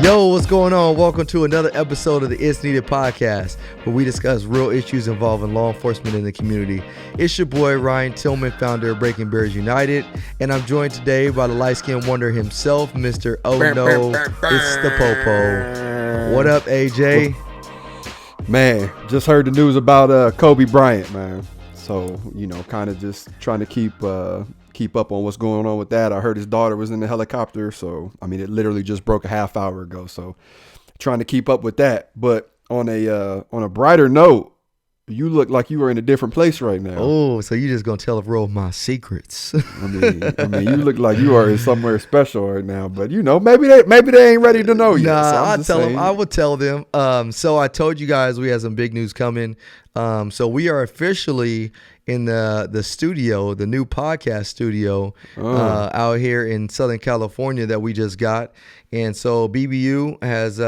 Yo, what's going on? Welcome to another episode of the It's Needed Podcast, where we discuss real issues involving law enforcement in the community. It's your boy, Ryan Tillman, founder of Breaking Bears United, and I'm joined today by the light-skinned wonder himself, Mr. Oh No, it's the Popo. What up, AJ? Man, just heard the news about Kobe Bryant, man. So, kind of just trying to keep up on what's going on with that. I heard his daughter was in the helicopter, so it literally just broke a half hour ago. So trying to keep up with that. But on a brighter note, you look like you are in a different place right now. Oh, so you just gonna tell the world my secrets? I mean, you look like you are in somewhere special right now. But maybe they ain't ready to know yet. Nah, so I'll tell them. I will tell them. So I told you guys we had some big news coming. So we are officially in the studio, the new podcast studio out here in Southern California that we just got. And so BBU has,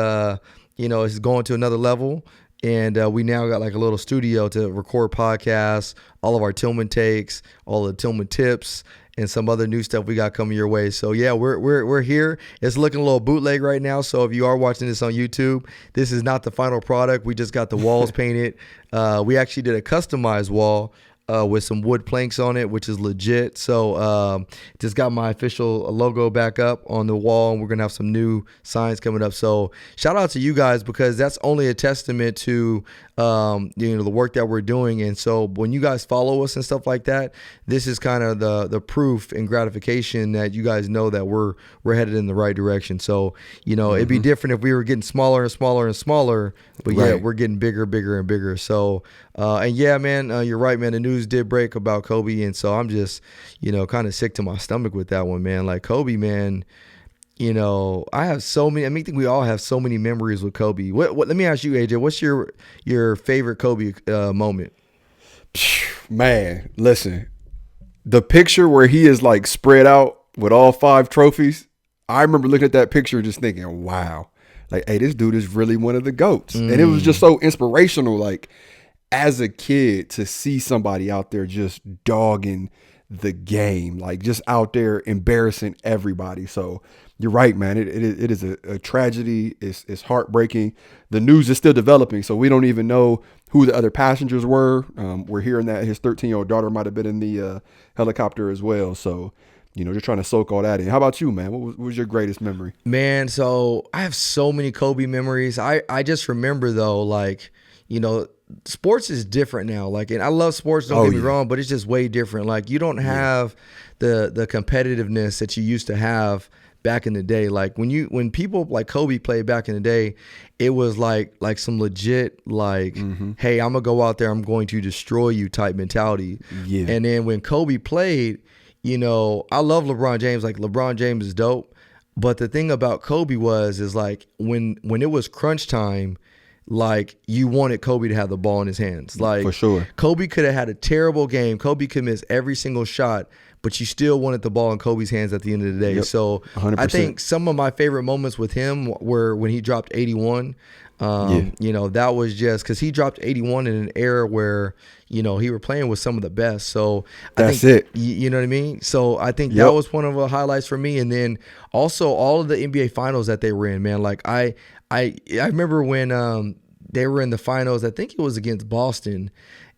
is going to another level. And we now got like a little studio to record podcasts, all of our Tillman takes, all the Tillman tips, and some other new stuff we got coming your way. So yeah, we're here. It's looking a little bootleg right now. So if you are watching this on YouTube, this is not the final product. We just got the walls painted. We actually did a customized wall with some wood planks on it, which is legit. So just got my official logo back up on the wall, and we're gonna have some new signs coming up. So shout out to you guys, because that's only a testament to the work that we're doing. And so when you guys follow us and stuff like that, this is kind of the proof and gratification that you guys know that we're headed in the right direction. So it'd be different if we were getting smaller and smaller and smaller, but yeah, we're getting bigger and bigger. So and yeah, man, you're right, man. The news did break about Kobe, and so I'm just kind of sick to my stomach with that one, man. Like Kobe, man. I have so many. I think we all have so many memories with Kobe. What? Let me ask you, AJ. What's your favorite Kobe moment? Man, listen, the picture where he is like spread out with all 5 trophies. I remember looking at that picture, just thinking, wow, like, hey, this dude is really one of the GOATs, and it was just so inspirational. Like, as a kid, to see somebody out there just dogging the game, like just out there embarrassing everybody. So you're right, man. It is a tragedy. It's heartbreaking. The news is still developing, so we don't even know who the other passengers were. We're hearing that his 13-year-old daughter might have been in the helicopter as well. So, just trying to soak all that in. How about you, man? What was your greatest memory? Man, so I have so many Kobe memories. I just remember though, like, sports is different now. Like, and I love sports, don't get me wrong, but it's just way different. Like, you don't have the competitiveness that you used to have back in the day. Like when people like Kobe played back in the day, it was like some legit, like, hey, I'm gonna go out there, I'm going to destroy you type mentality. Yeah. And then when Kobe played, I love LeBron James. Like, LeBron James is dope. But the thing about Kobe is like when it was crunch time, like, you wanted Kobe to have the ball in his hands. Like, for sure, Kobe could have had a terrible game. Kobe could miss every single shot, but you still wanted the ball in Kobe's hands at the end of the day. Yep, so 100%. I think some of my favorite moments with him were when he dropped 81. That was just because he dropped 81 in an era where, he were playing with some of the best. So that's it. You know what I mean? So I think that was one of the highlights for me. And then also all of the NBA finals that they were in, man. Like, I remember when they were in the finals, I think it was against Boston,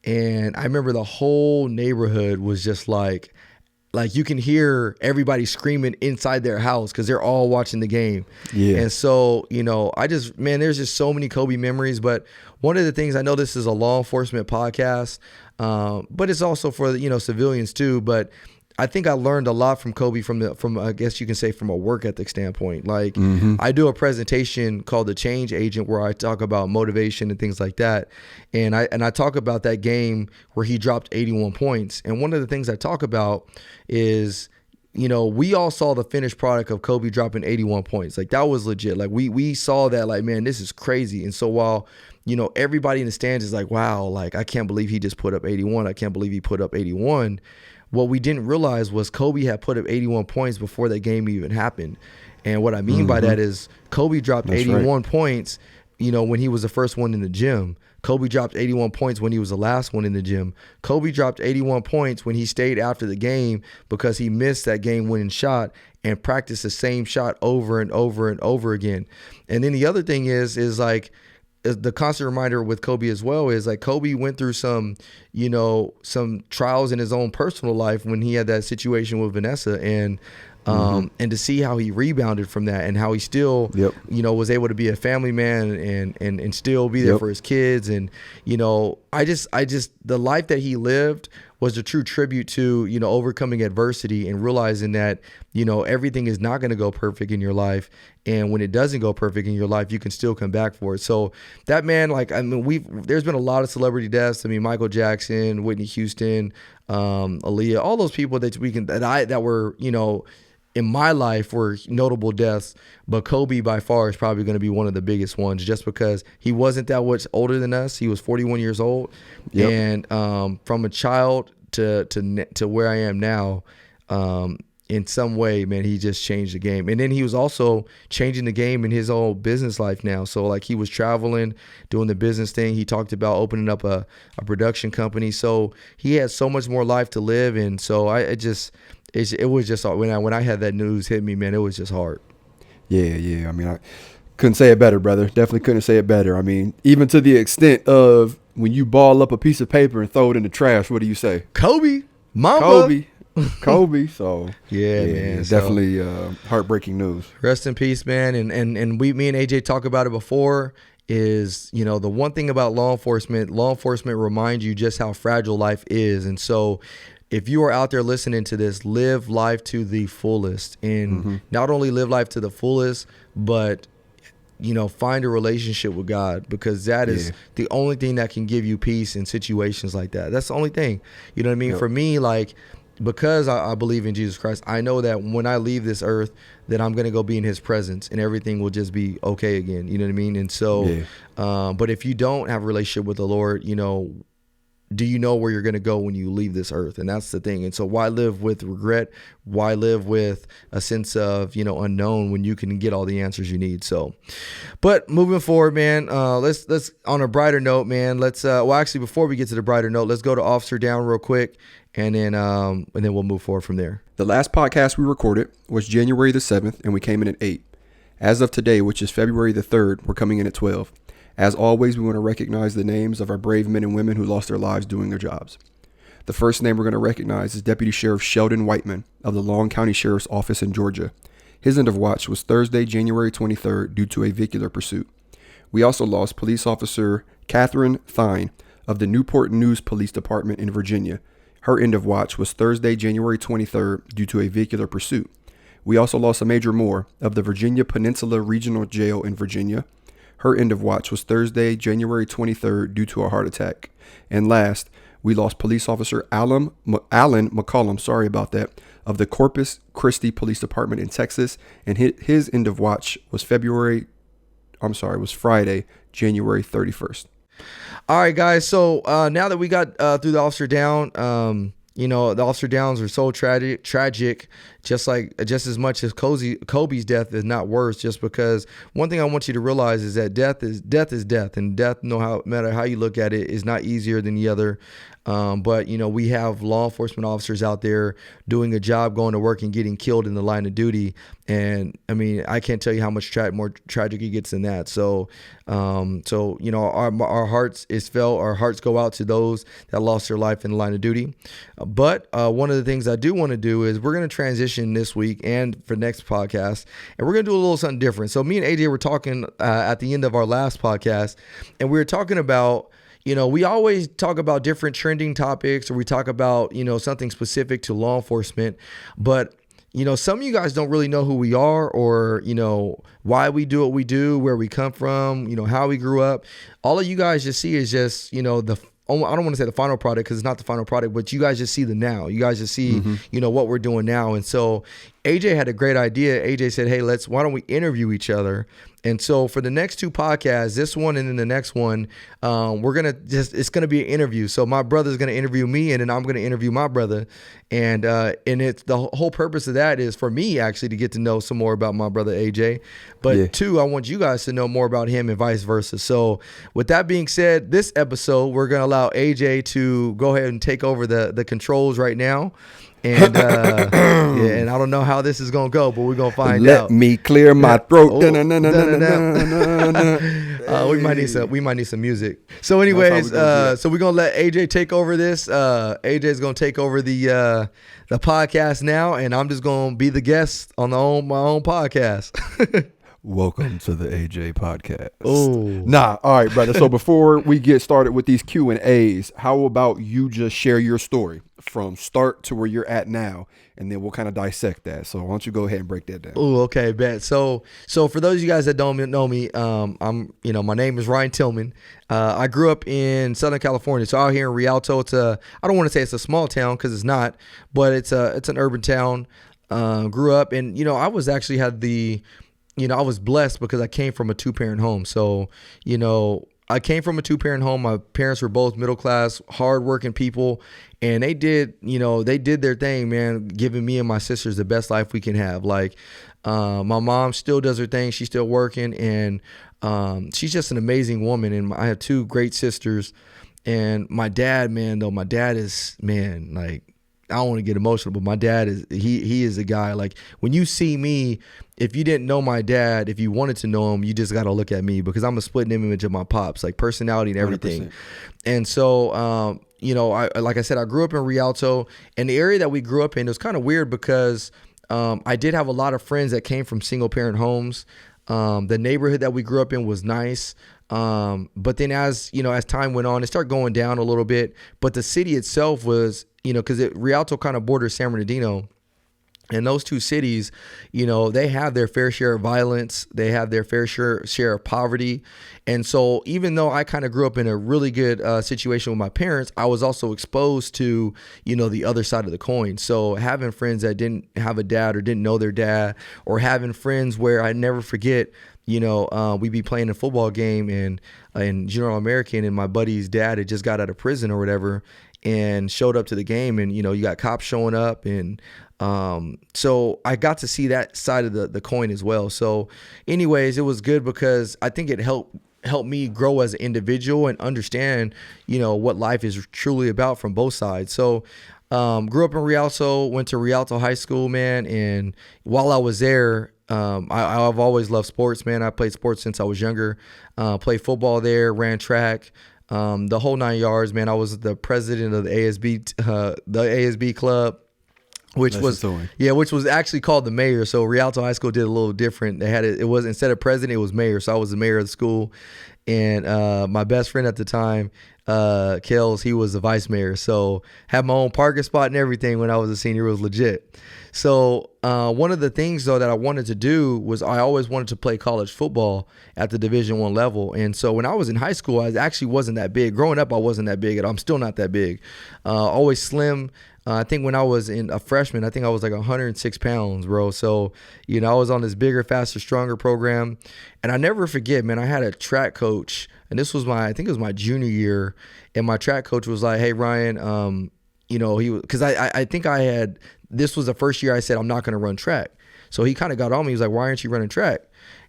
and I remember the whole neighborhood was just like you can hear everybody screaming inside their house because they're all watching the game. Yeah. And so, there's just so many Kobe memories. But one of the things, I know this is a law enforcement podcast, but it's also for civilians too. But I think I learned a lot from Kobe from I guess you can say from a work ethic standpoint. Like, I do a presentation called The Change Agent where I talk about motivation and things like that. And I talk about that game where he dropped 81 points. And one of the things I talk about is, we all saw the finished product of Kobe dropping 81 points. Like, that was legit. Like, we saw that, like, man, this is crazy. And so while, everybody in the stands is like, wow, like, I can't believe he just put up 81. I can't believe he put up 81. What we didn't realize was Kobe had put up 81 points before that game even happened. And what I mean by that is Kobe dropped 81 points when he was the first one in the gym. Kobe dropped 81 points when he was the last one in the gym. Kobe dropped 81 points when he stayed after the game because he missed that game-winning shot and practiced the same shot over and over and over again. And then the other thing is like the constant reminder with Kobe as well is like Kobe went through some trials in his own personal life when he had that situation with Vanessa, and to see how he rebounded from that and how he still, was able to be a family man and still be there for his kids. And, I just the life that he lived was a true tribute to, overcoming adversity and realizing that, everything is not going to go perfect in your life. And when it doesn't go perfect in your life, you can still come back for it. So that man, there's been a lot of celebrity deaths. I mean, Michael Jackson, Whitney Houston, Aaliyah, all those people that were, in my life were notable deaths, but Kobe by far is probably going to be one of the biggest ones just because he wasn't that much older than us. He was 41 years old. And from a child to where I am now, in some way, man, he just changed the game. And then he was also changing the game in his own business life now. So like he was traveling, doing the business thing. He talked about opening up a production company. So he had so much more life to live. And so it was just when I had that news hit me, man, it was just hard. Yeah. I mean, I couldn't say it better, brother. Definitely couldn't say it better. I mean, even to the extent of when you ball up a piece of paper and throw it in the trash, what do you say? Kobe, Mamba. Kobe. So yeah, man, definitely heartbreaking news. Rest in peace, man. And me and AJ talked about it before. Is the one thing about law enforcement reminds you just how fragile life is. And so if you are out there listening to this, live life to the fullest, and not only live life to the fullest, but find a relationship with God, because that is the only thing that can give you peace in situations like that. That's the only thing. You know what I mean? Yep. For me, because I believe in Jesus Christ, I know that when I leave this earth, that I'm going to go be in his presence and everything will just be okay again. You know what I mean? And so, but if you don't have a relationship with the Lord, do you know where you're going to go when you leave this earth? And that's the thing. And so why live with regret? Why live with a sense of, unknown when you can get all the answers you need? So, but moving forward, man, let's on a brighter note, man, actually, before we get to the brighter note, let's go to Officer Down real quick. And then we'll move forward from there. The last podcast we recorded was January the 7th, and we came in at 8. As of today, which is February the 3rd, we're coming in at 12. As always, we want to recognize the names of our brave men and women who lost their lives doing their jobs. The first name we're going to recognize is Deputy Sheriff Sheldon Whiteman of the Long County Sheriff's Office in Georgia. His end of watch was Thursday, January 23rd, due to a vehicular pursuit. We also lost Police Officer Catherine Thine of the Newport News Police Department in Virginia. Her end of watch was Thursday, January 23rd, due to a vehicular pursuit. We also lost a Major Moore of the Virginia Peninsula Regional Jail in Virginia. Her end of watch was Thursday, January 23rd, due to a heart attack. And last, we lost Police Officer Alan McCollum, of the Corpus Christi Police Department in Texas, and his end of watch was Friday, January 31st. All right, guys. So now that we got through the Officer Down, the Officer Downs are so tragic, just as much as Kobe's death is not worse. Just because one thing I want you to realize is that death is death, and death, no matter how you look at it, is not easier than the other. But we have law enforcement officers out there doing a job, going to work and getting killed in the line of duty. And I mean, I can't tell you how much more tragic it gets than that. So, our hearts is felt. Our hearts go out to those that lost their life in the line of duty. But one of the things I do want to do is we're going to transition this week and for next podcast, and we're going to do a little something different. So me and AJ were talking at the end of our last podcast, and we were talking about, we always talk about different trending topics, or we talk about, something specific to law enforcement. But, some of you guys don't really know who we are, or, why we do what we do, where we come from, how we grew up. All of you guys just see is just, I don't want to say the final product, because it's not the final product, but you guys just see the now. You guys just see, what we're doing now. And so AJ had a great idea. AJ said, hey, why don't we interview each other? And so for the next 2 podcasts, this one and then the next one, it's going to be an interview. So my brother's going to interview me, and then I'm going to interview my brother. And it's the whole purpose of that is for me actually to get to know some more about my brother AJ. But 2, I want you guys to know more about him and vice versa. So with that being said, this episode, we're going to allow AJ to go ahead and take over the controls right now. And and I don't know how this is gonna go, but we're gonna find out. Let me clear my throat. We might need some music. So, anyways, so we're gonna let AJ take over this. AJ's gonna take over the podcast now, and I'm just gonna be the guest on my own podcast. Welcome to the AJ podcast. Oh, all right, brother. So before we get started with these Q&As, how about you just share your story from start to where you're at now, and then we'll kind of dissect that. So why don't you go ahead and break that down? Oh, okay, bet. So for those of you guys that don't know me, my name is Ryan Tillman. I grew up in Southern California, so out here in Rialto. I don't want to say it's a small town because it's not, but it's an urban town. Grew up, and I was actually I was blessed because I came from a 2-parent home. So, I came from a 2-parent home. My parents were both middle class, hardworking people, and they did their thing, man, giving me and my sisters the best life we can have. Like, my mom still does her thing. She's still working, and she's just an amazing woman. And I have 2 great sisters. And my dad, is, like, I don't want to get emotional, but my dad he is a guy. Like, when you see me, if you didn't know my dad, if you wanted to know him, you just got to look at me because I'm a split image of my pops, like personality and everything. 100%. And so, like I said, I grew up in Rialto, and the area that we grew up in, it was kind of weird because I did have a lot of friends that came from single parent homes. The neighborhood that we grew up in was nice. But then as time went on, it started going down a little bit, but the city itself was, because Rialto kind of borders San Bernardino, and those 2 cities, they have their fair share of violence. They have their fair share of poverty. And so even though I kind of grew up in a really good situation with my parents, I was also exposed to, the other side of the coin. So having friends that didn't have a dad or didn't know their dad, or having friends where I never forget, we'd be playing a football game and General American, and my buddy's dad had just got out of prison or whatever and showed up to the game, and, you got cops showing up, and so I got to see that side of the coin as well. So anyways, it was good because I think it helped me grow as an individual and understand, what life is truly about from both sides. So grew up in Rialto, went to Rialto High School, man, and while I was there, I've always loved sports, man. I played sports since I was younger. Played football there, ran track, the whole 9 yards, man. I was the president of the ASB club, which was actually called the mayor. So Rialto High School did a little different. They had it was, instead of president, it was mayor. So I was the mayor of the school, and my best friend at the time, Kels, he was the vice mayor. So had my own parking spot and everything when I was a senior. It was legit. So one of the things, though, that I wanted to do was I always wanted to play college football at the Division I level. And so when I was in high school, I actually wasn't that big. Growing up, I wasn't that big, and I'm still not that big. Always slim. I think when I was a freshman, I think I was like 106 pounds, bro. So, I was on this bigger, faster, stronger program. And I never forget, man, I had a track coach, and this was I think it was my junior year. And my track coach was like, hey, Ryan, because I think this was the first year I said, I'm not going to run track. So he kind of got on me. He was like, why aren't you running track?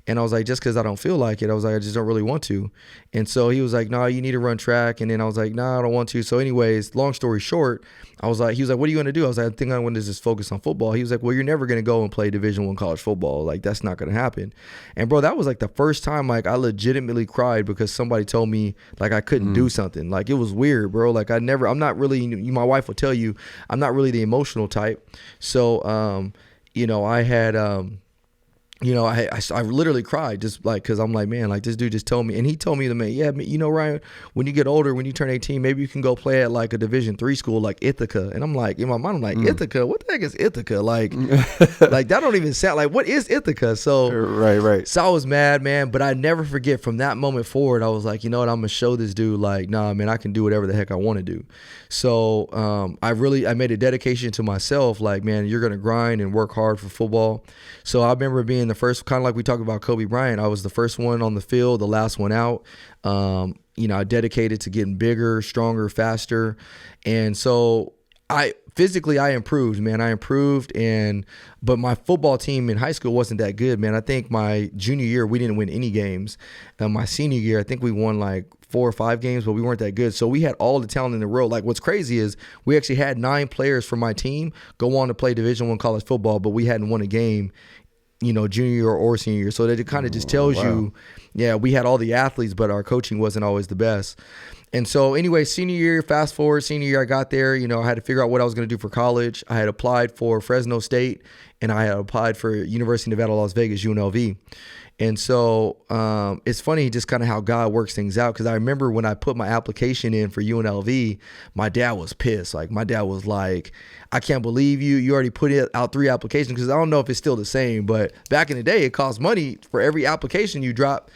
And I was like, just because I don't feel like it. I was like, I just don't really want to. And so he was like, no, you need to run track. And then I was like, no, I don't want to. So anyways, long story short, he was like, what are you going to do? I was like, I think I want to just focus on football. He was like, well, you're never going to go and play Division I college football. Like, that's not going to happen. And bro, that was like the first time, like, I legitimately cried because somebody told me like I couldn't do something. Like, it was weird, bro. Like, I'm not really, my wife will tell you, I'm not really the emotional type. So, I had, I literally cried just like, cause I'm like, man, like this dude just told me, and he told me to me, yeah, Ryan, when you get older, when you turn 18, maybe you can go play at like a Division III school like Ithaca. And I'm like, in my mind, I'm like, Ithaca, what the heck is Ithaca? Like, like that don't even sound like, what is Ithaca? So right. So I was mad, man, but I never forget from that moment forward, I was like, you know what, I'm gonna show this dude like, nah, man, I can do whatever the heck I want to do. So I made a dedication to myself, like, man, you're gonna grind and work hard for football. So I remember being the first, kind of like we talked about Kobe Bryant. I was the first one on the field, the last one out. I dedicated to getting bigger, stronger, faster. And so I improved, man. I improved, but my football team in high school wasn't that good, man. I think my junior year, we didn't win any games. My senior year, I think we won like 4 or 5 games, but we weren't that good. So we had all the talent in the world. Like, what's crazy is we actually had 9 players from my team go on to play Division I college football, but we hadn't won a game, junior year or senior year. So that it kind of just tells you, yeah, we had all the athletes, but our coaching wasn't always the best. And so anyway, senior year, fast forward, senior year, I got there, I had to figure out what I was going to do for college. I had applied for Fresno State, and I had applied for University of Nevada, Las Vegas, UNLV. And so it's funny just kind of how God works things out, because I remember when I put my application in for UNLV, my dad was pissed. Like, my dad was like, I can't believe you already put out 3 applications, because I don't know if it's still the same, but back in the day, it cost money for every application you drop.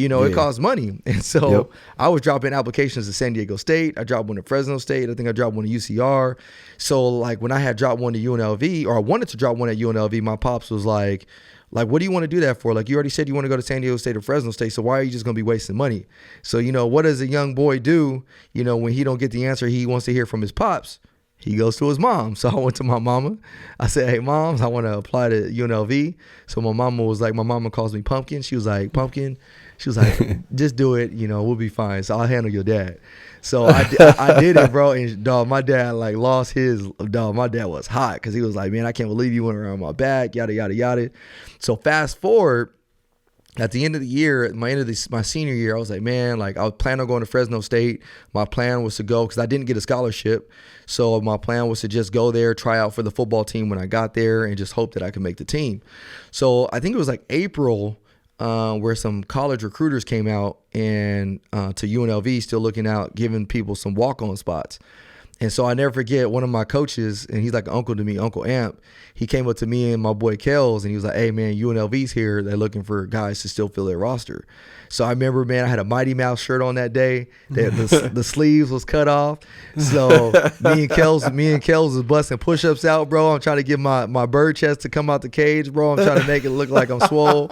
It costs money. And so I was dropping applications to San Diego State. I dropped one to Fresno State. I think I dropped one to UCR. So like when I had dropped one to UNLV, or I wanted to drop one at UNLV, my pops was like, what do you want to do that for? Like, you already said you want to go to San Diego State or Fresno State, so why are you just going to be wasting money? So, what does a young boy do, when he don't get the answer he wants to hear from his pops? He goes to his mom. So I went to my mama. I said, hey, moms, I want to apply to UNLV. So my mama calls me Pumpkin. She was like, Pumpkin. She was like, just do it. We'll be fine. So I'll handle your dad. So I did it, bro. And dog, my dad lost his dog. My dad was hot because he was like, man, I can't believe you went around my back, yada, yada, yada. So fast forward, at the end of the year, my senior year, I was like, man, I was planning on going to Fresno State. My plan was to go because I didn't get a scholarship. So my plan was to just go there, try out for the football team when I got there, and just hope that I could make the team. So I think it was like April where some college recruiters came out and to UNLV, still looking out, giving people some walk-on spots. And so I never forget one of my coaches, and he's like an uncle to me, Uncle Amp. He came up to me and my boy Kels, and he was like, hey, man, UNLV's here. They're looking for guys to still fill their roster. So I remember, man, I had a Mighty Mouse shirt on that day. The sleeves was cut off. So me and Kels was busting push-ups out, bro. I'm trying to get my bird chest to come out the cage, bro. I'm trying to make it look like I'm swole.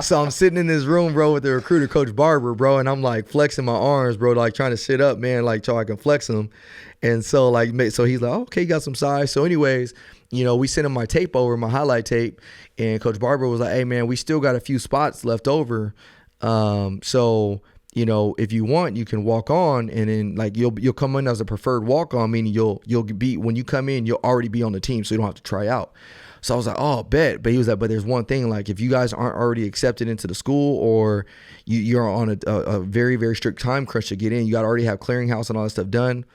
So I'm sitting in this room, bro, with the recruiter, Coach Barber, bro, and I'm flexing my arms, bro, trying to sit up, man, so I can flex them. And so so he's like, oh, okay, you got some size. So anyways, we sent him my tape over, my highlight tape, and Coach Barber was like, hey, man, we still got a few spots left over. So, if you want, you can walk on, and then you'll come in as a preferred walk on, meaning you'll be, when you come in, you'll already be on the team, so you don't have to try out. So I was like, oh, bet. But he was like, but there's one thing, if you guys aren't already accepted into the school, or you're on a very, very strict time crunch to get in, you got to already have clearinghouse and all that stuff done.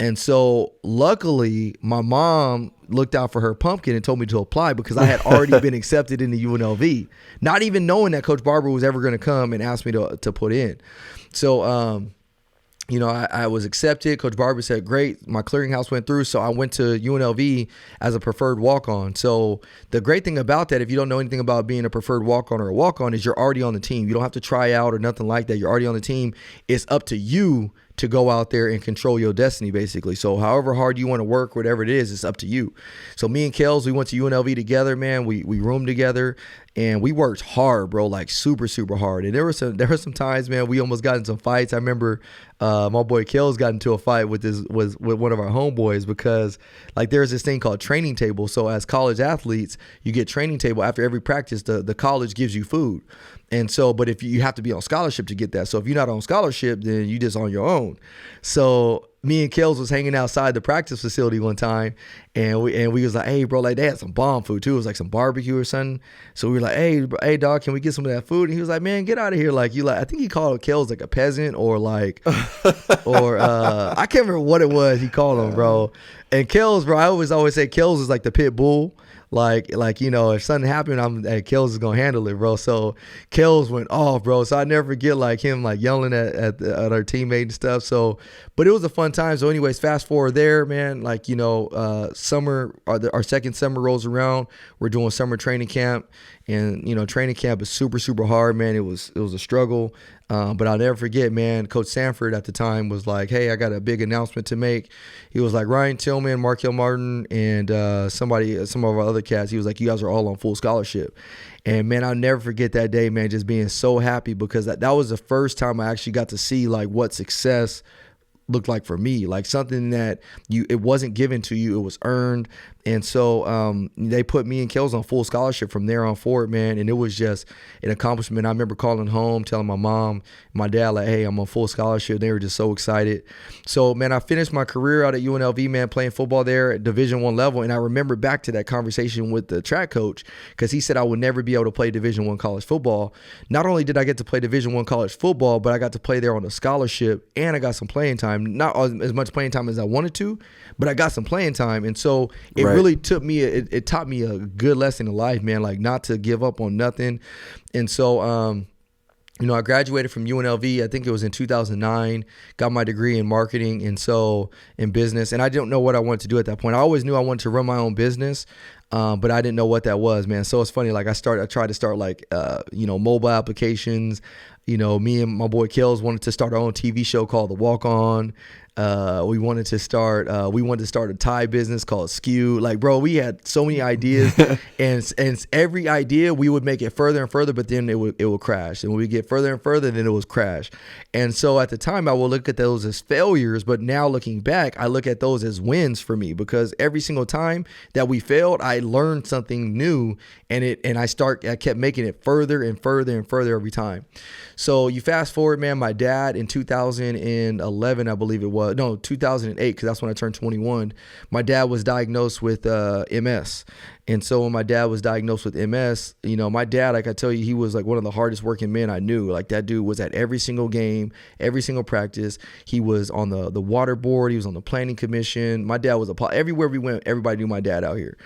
And so luckily my mom looked out for her Pumpkin and told me to apply, because I had already been accepted into UNLV, not even knowing that Coach Barber was ever going to come and ask me to put in. So, I was accepted. Coach Barber said, great. My clearinghouse went through. So I went to UNLV as a preferred walk-on. So the great thing about that, if you don't know anything about being a preferred walk-on or a walk-on, is you're already on the team. You don't have to try out or nothing like that. You're already on the team. It's up to you to go out there and control your destiny, basically. So however hard you want to work, whatever it is, it's up to you. So me and Kels, we went to UNLV together, man. We roomed together, and we worked hard, bro, super, super hard. And there were some times, man, we almost got in some fights. I remember my boy Kels got into a fight with one of our homeboys, because there's this thing called training table. So as college athletes, you get training table after every practice. The college gives you food. And so, but if you have to be on scholarship to get that. So if you're not on scholarship, then you just on your own. So me and Kels was hanging outside the practice facility one time, and we was like, hey, bro, they had some bomb food too. It was like some barbecue or something. So we were like, hey, dog, can we get some of that food? And he was like, man, get out of here. I think he called Kels a peasant, or I can't remember what it was he called him, bro. And Kels, bro, I always say Kels is like the pit bull. Like if something happened, hey, Kels is gonna handle it, bro. So Kels went off, bro. So I never forget like him like yelling at our teammate and stuff. So, but it was a fun time. So, anyways, fast forward there, man. Like summer, our second summer rolls around. We're doing summer training camp, and training camp is super super hard, man. It was a struggle. But I'll never forget, man, Coach Sanford at the time was like, hey, I got a big announcement to make. He was like, Ryan Tillman, Markel Martin, and some of our other cats, he was like, you guys are all on full scholarship. And, man, I'll never forget that day, man, just being so happy because that was the first time I actually got to see, like, what success looked like for me, like something that it wasn't given to you, it was earned. And so they put me and Kels on full scholarship from there on forward, man. And it was just an accomplishment. I remember calling home, telling my mom, my dad, like, hey, I'm on full scholarship. They were just so excited. So, man, I finished my career out at UNLV, man, playing football there at Division I level. And I remember back to that conversation with the track coach because he said I would never be able to play Division I college football. Not only did I get to play Division I college football, but I got to play there on a scholarship and I got some playing time. Not as much playing time as I wanted to, but I got some playing time. And so it really taught me a good lesson in life, man, like not to give up on nothing. And so, I graduated from UNLV, I think it was in 2009, got my degree in marketing and so in business. And I didn't know what I wanted to do at that point. I always knew I wanted to run my own business. But I didn't know what that was, man. So it's funny, like I tried to start like, mobile applications. Me and my boy Kels wanted to start our own TV show called The Walk On. We wanted to start a tie business called Skew. Like, bro, we had so many ideas and every idea we would make it further and further, but then it would crash. And when we get further and further, then it was crash. And so at the time I will look at those as failures, but now looking back, I look at those as wins for me because every single time that we failed, I learned something new and I kept making it further and further and further every time. So you fast forward, man, my dad in 2011, I believe it was, no, 2008, because that's when I turned 21. My dad was diagnosed with MS. And so when my dad was diagnosed with MS, my dad, like I tell you, he was like one of the hardest working men I knew. Like that dude was at every single game, every single practice. He was on the water board. He was on the planning commission. My dad was everywhere we went, everybody knew my dad out here.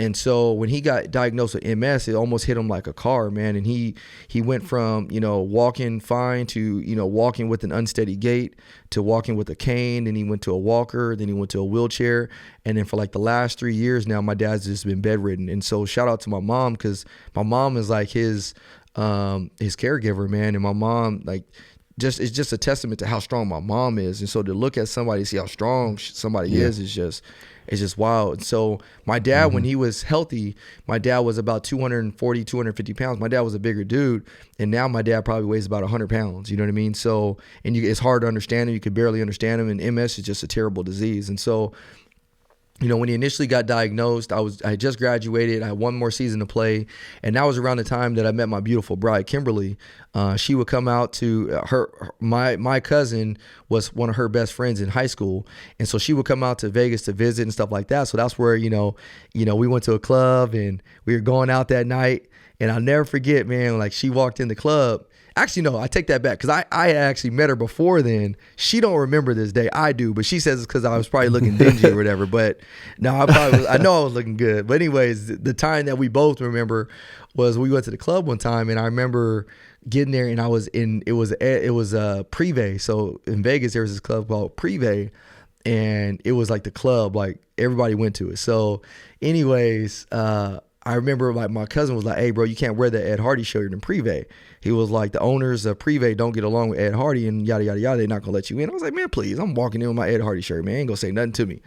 And so when he got diagnosed with MS, it almost hit him like a car, man. And he went from, walking fine to, walking with an unsteady gait to walking with a cane. Then he went to a walker. Then he went to a wheelchair. And then for like the last 3 years now, my dad's just been bedridden. And so shout out to my mom because my mom is like his caregiver, man. And my mom, like, it's just a testament to how strong my mom is. And so to look at somebody, see how strong somebody is just wild. And so my dad, when he was healthy, my dad was about 240, 250 pounds. My dad was a bigger dude. And now my dad probably weighs about 100 pounds. You know what I mean? So, it's hard to understand him. You could barely understand him. And MS is just a terrible disease. And so, when he initially got diagnosed, I had just graduated. I had one more season to play. And that was around the time that I met my beautiful bride, Kimberly. She would come out to my cousin was one of her best friends in high school. And so she would come out to Vegas to visit and stuff like that. So that's where, we went to a club and we were going out that night. And I'll never forget, man, like she walked in the club. Actually, no, I take that back because I actually met her before then. She don't remember this day. I do, but she says it's because I was probably looking dingy or whatever. But no, I know I was looking good. But anyways, the time that we both remember was we went to the club one time, and I remember getting there, and it was Privé. So in Vegas, there was this club called Privé, and it was like the club, like everybody went to it. So anyways, I remember like my cousin was like, hey, bro, you can't wear the Ed Hardy shirt in Privé. He was like, the owners of Privé don't get along with Ed Hardy and yada, yada, yada. They're not going to let you in. I was like, man, please. I'm walking in with my Ed Hardy shirt, man. Ain't going to say nothing to me.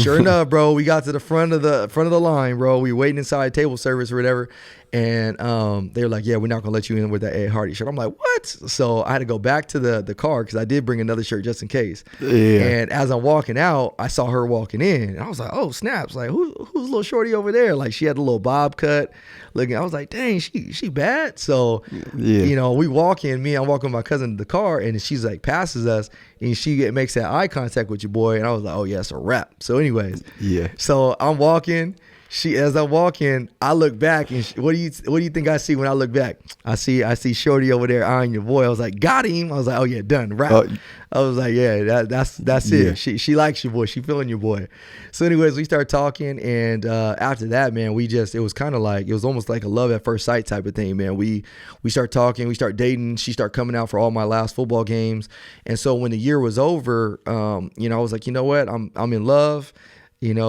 Sure enough, bro, we got to the front of the line, bro. We waiting inside table service or whatever. And they were like, yeah, we're not going to let you in with that Ed Hardy shirt. I'm like, what? So I had to go back to the car because I did bring another shirt just in case. Yeah. And as I'm walking out, I saw her walking in. And I was like, oh, snaps. Like, who's little shorty over there? Like, she had a little bob cut looking. I was like, dang, she bad? So, we walk in. I'm walking with my cousin to the car. And she's like, passes us. And she makes that eye contact with your boy. And I was like, oh, yeah, it's a wrap. So anyways. Yeah. So I'm walking. as I walk in, I look back and what do you think I see when I look back? I see Shorty over there eyeing your boy. I was like, got him. I was like, oh yeah, done. Wrap. I was like, yeah, that's it. She likes your boy. She feeling your boy. So anyways, we start talking, and after that, man, it was kind of like, it was almost like a love at first sight type of thing, man. We start talking, we start dating. She started coming out for all my last football games, and so when the year was over, I was like, you know what, I'm in love.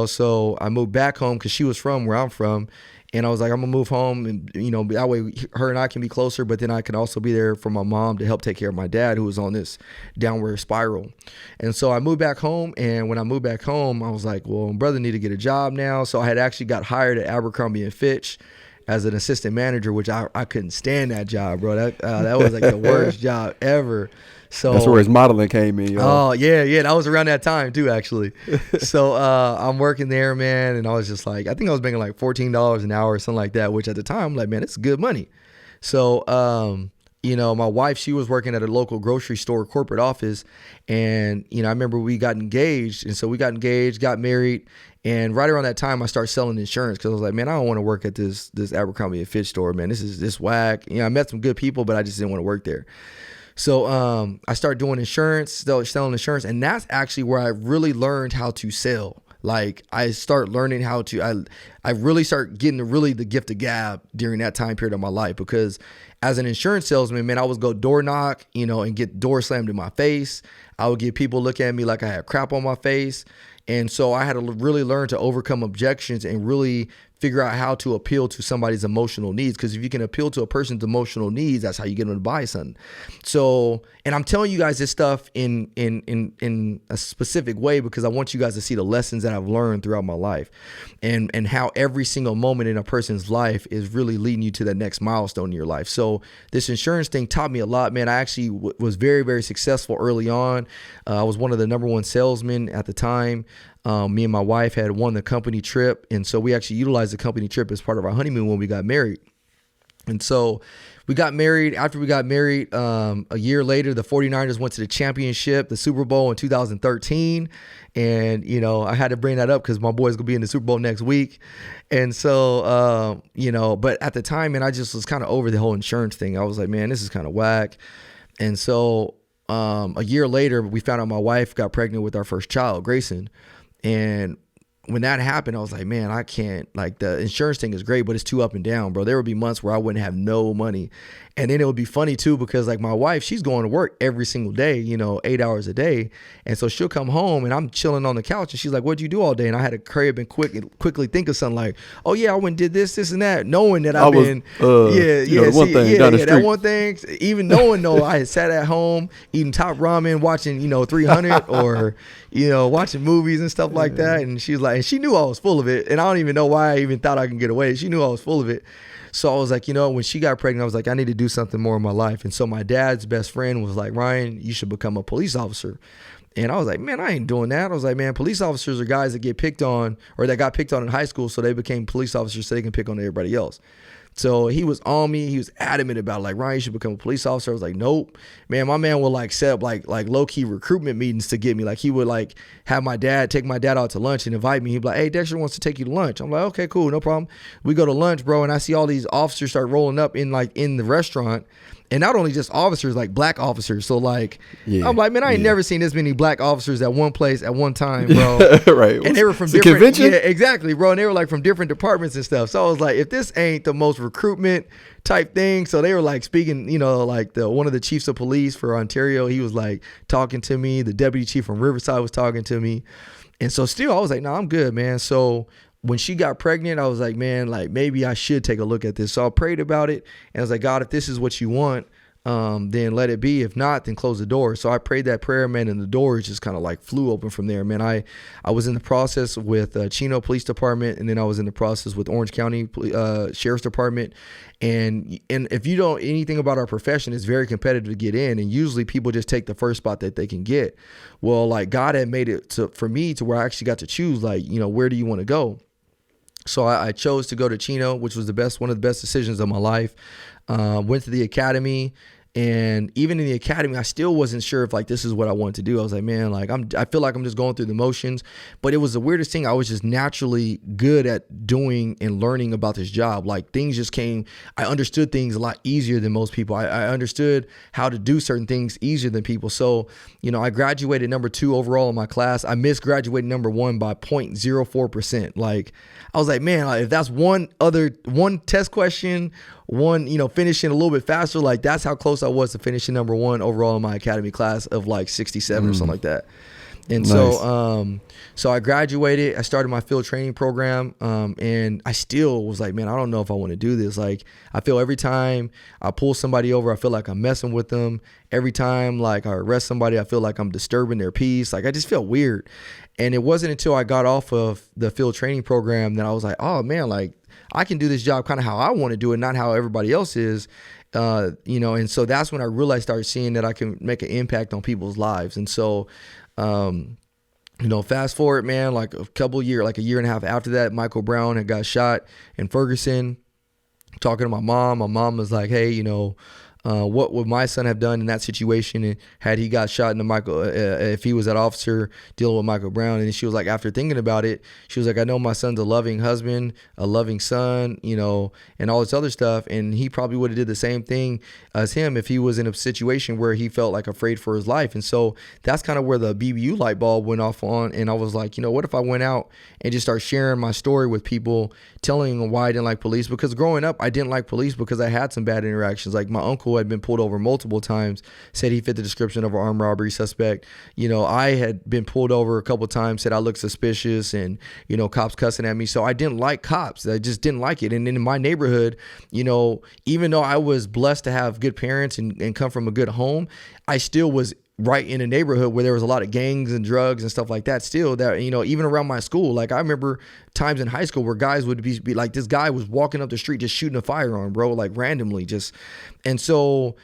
So I moved back home because she was from where I'm from. And I was like, I'm going to move home and, that way her and I can be closer, but then I can also be there for my mom to help take care of my dad who was on this downward spiral. And so I moved back home. And when I moved back home, I was like, well, my brother need to get a job now. So I had actually got hired at Abercrombie & Fitch as an assistant manager, which I couldn't stand that job, bro. That was like the worst job ever. So that's where his modeling came in, y'all. Oh, yeah. That was around that time, too, actually. So I'm working there, man, and I was just like, I think I was making like $14 an hour or something like that, which at the time, I'm like, man, it's good money. So, my wife, she was working at a local grocery store corporate office, and, I remember we got engaged, and so we got engaged, got married, and right around that time, I started selling insurance because I was like, man, I don't want to work at this Abercrombie & Fitch store, man. This is whack. I met some good people, but I just didn't want to work there. So I started doing insurance, selling insurance, and that's actually where I really learned how to sell. Like I start learning how to, I really start getting the gift of gab during that time period of my life, because as an insurance salesman, man, I would go door knock, and get door slammed in my face. I would get people look at me like I had crap on my face. And so I had to really learn to overcome objections and really figure out how to appeal to somebody's emotional needs. Because if you can appeal to a person's emotional needs, that's how you get them to buy something. So, and I'm telling you guys this stuff in a specific way because I want you guys to see the lessons that I've learned throughout my life, and how every single moment in a person's life is really leading you to that next milestone in your life. So this insurance thing taught me a lot, man. I actually was very, very successful early on. I was one of the number one salesmen at the time. Me and my wife had won the company trip, and so we actually utilized the company trip as part of our honeymoon when we got married. And so we got married. After we got married, a year later, the 49ers went to the championship, the Super Bowl in 2013. And, I had to bring that up because my boy's going to be in the Super Bowl next week. And so, but at the time, man, I just was kind of over the whole insurance thing. I was like, man, this is kind of whack. And so a year later, we found out my wife got pregnant with our first child, Grayson. And when that happened, I was like, man, I can't, like, the insurance thing is great, but it's too up and down, bro. There would be months where I wouldn't have no money. And then it would be funny too, because like my wife, she's going to work every single day, 8 hours a day. And so she'll come home and I'm chilling on the couch and she's like, what'd you do all day? And I had to crib and quickly think of something like, oh yeah, I went and did this and that, knowing that I've been, that one thing, even knowing I had sat at home eating top ramen, watching, 300 or, watching movies and stuff like that. And she was like, and she knew I was full of it. And I don't even know why I even thought I could get away. She knew I was full of it. So I was like, when she got pregnant, I was like, I need to do something more in my life. And so my dad's best friend was like, Ryan, you should become a police officer. And I was like, man, I ain't doing that. I was like, man, police officers are guys that get picked on or that got picked on in high school. So they became police officers so they can pick on everybody else. So he was on me. He was adamant about like, Ryan, you should become a police officer. I was like, nope. Man, my man would like set up like low-key recruitment meetings to get me. Like he would like have take my dad out to lunch and invite me. He'd be like, hey, Dexter wants to take you to lunch. I'm like, okay, cool, no problem. We go to lunch, bro, and I see all these officers start rolling up in the restaurant. And not only just officers, like black officers. So like, I'm like, man, I ain't never seen this many black officers at one place at one time, bro. Right. And they were from it's different, convention? yeah, exactly, bro. And they were like from different departments and stuff. So I was like, if this ain't the most recruitment type thing. So they were like speaking, like one of the chiefs of police for Ontario, he was like talking to me. The deputy chief from Riverside was talking to me. And so still I was like, no, I'm good, man. So when she got pregnant, I was like, man, like maybe I should take a look at this. So I prayed about it and I was like, God, if this is what you want, then let it be. If not, then close the door. So I prayed that prayer, man, and the doors just kind of like flew open from there, man. I was in the process with Chino Police Department, and then I was in the process with Orange County Sheriff's Department. And if you don't anything about our profession, it's very competitive to get in, and usually people just take the first spot that they can get. Well, like God had made it for me to where I actually got to choose, like, where do you want to go? So I chose to go to Chino, which was one of the best decisions of my life. Went to the academy, And even in the academy, I still wasn't sure if like this is what I wanted to do. I was like, man, like I feel like I'm just going through the motions. But it was the weirdest thing. I was just naturally good at doing and learning about this job. Like things just came. I understood things a lot easier than most people. I understood how to do certain things easier than people. So, I graduated number 2 overall in my class. I missed graduating number 1 by 0.04%. Like I was like, man, like, if that's one test question, finishing a little bit faster, like that's how close I was to finishing number 1 overall in my academy class of like 67 or something like that. And nice. So I graduated, I started my field training program, and I still was like, man, I don't know if I want to do this. Like, I feel every time I pull somebody over, I feel like I'm messing with them. Every time like I arrest somebody, I feel like I'm disturbing their peace. Like I just feel weird. And it wasn't until I got off of the field training program that I was like, oh man, like I can do this job kind of how I want to do it, not how everybody else is. And so that's when I really started seeing that I can make an impact on people's lives. And so, fast forward, man, like a year and a half after that, Michael Brown had got shot in Ferguson. Talking to my mom was like, hey, what would my son have done in that situation? And had he got shot in the if he was that officer dealing with Michael Brown? And she was like, after thinking about it, she was like, I know my son's a loving husband, a loving son, and all this other stuff. And he probably would have did the same thing as him if he was in a situation where he felt like afraid for his life. And so that's kind of where the BBU light bulb went off on. And I was like, what if I went out and just start sharing my story with people, telling them why I didn't like police? Because growing up, I didn't like police because I had some bad interactions. Like my uncle had been pulled over multiple times, said he fit the description of an armed robbery suspect. I had been pulled over a couple times, said I looked suspicious, and cops cussing at me. So I didn't like cops. I just didn't like it. And in my neighborhood, even though I was blessed to have good parents and come from a good home, I still was right in a neighborhood where there was a lot of gangs and drugs and stuff like that still, that even around my school. Like I remember times in high school where guys would be like, this guy was walking up the street just shooting a firearm, bro, like randomly just. And so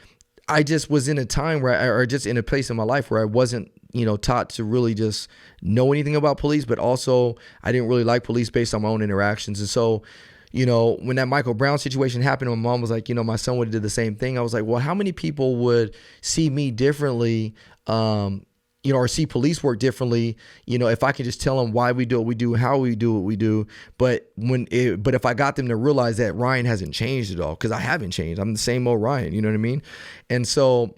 I just was in a time or just in a place in my life where I wasn't taught to really just know anything about police, but also I didn't really like police based on my own interactions. And so when that Michael Brown situation happened, my mom was like, my son would have did the same thing. I was like, well, how many people would see me differently, or see police work differently, if I could just tell them why we do what we do, how we do what we do. But if I got them to realize that Ryan hasn't changed at all, because I haven't changed. I'm the same old Ryan, you know what I mean? And so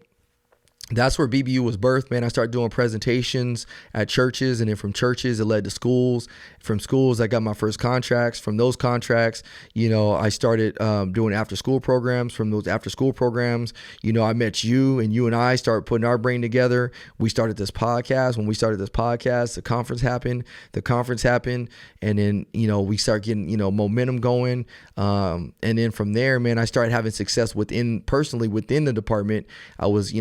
that's where BBU was birthed, man. I started doing presentations at churches, and then from churches, it led to schools. From schools, I got my first contracts. From those contracts, I started doing after-school programs. From those after-school programs, I met you, and you and I started putting our brain together. We started this podcast. When we started this podcast, the conference happened. And then, we start getting, momentum going. And then from there, man, I started having success personally within the department. I was,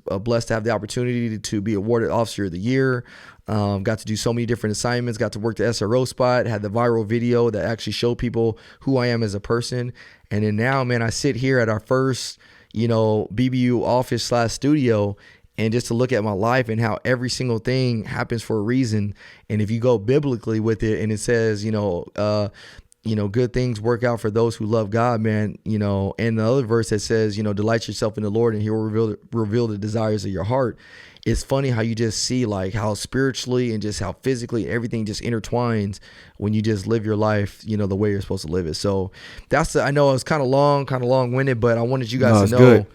blessed to have the opportunity to be awarded Officer of the Year. Got to do so many different assignments, got to work the SRO spot, had the viral video that actually showed people who I am as a person. And then now, man, I sit here at our first, BBU office / studio, and just to look at my life and how every single thing happens for a reason. And if you go biblically with it, and it says, good things work out for those who love God, man, and the other verse that says, delight yourself in the Lord and he will reveal the desires of your heart. It's funny how you just see like how spiritually and just how physically everything just intertwines when you just live your life, the way you're supposed to live it. So I know it's kind of long-winded, but I wanted you guys to know, good.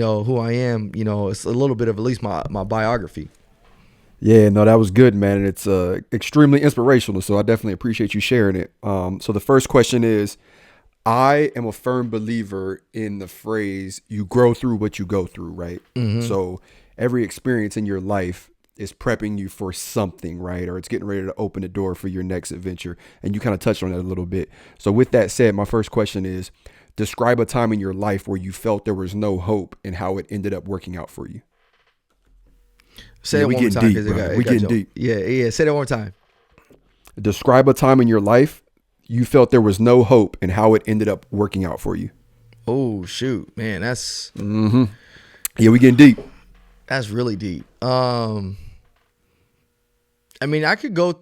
Who I am, it's a little bit of at least my biography. Yeah, no, that was good, man. And it's extremely inspirational. So I definitely appreciate you sharing it. So the first question is, I am a firm believer in the phrase, you grow through what you go through, right? Mm-hmm. So every experience in your life is prepping you for something, right? Or it's getting ready to open the door for your next adventure. And you kind of touched on that a little bit. So with that said, my first question is, describe a time in your life where you felt there was no hope and how it ended up working out for you. Say it one more time. We getting deep. Yeah. Say that one more time. Describe a time in your life you felt there was no hope and how it ended up working out for you. Oh, shoot, man. That's. Mm-hmm. Yeah, we getting deep. That's really deep. I mean, I could go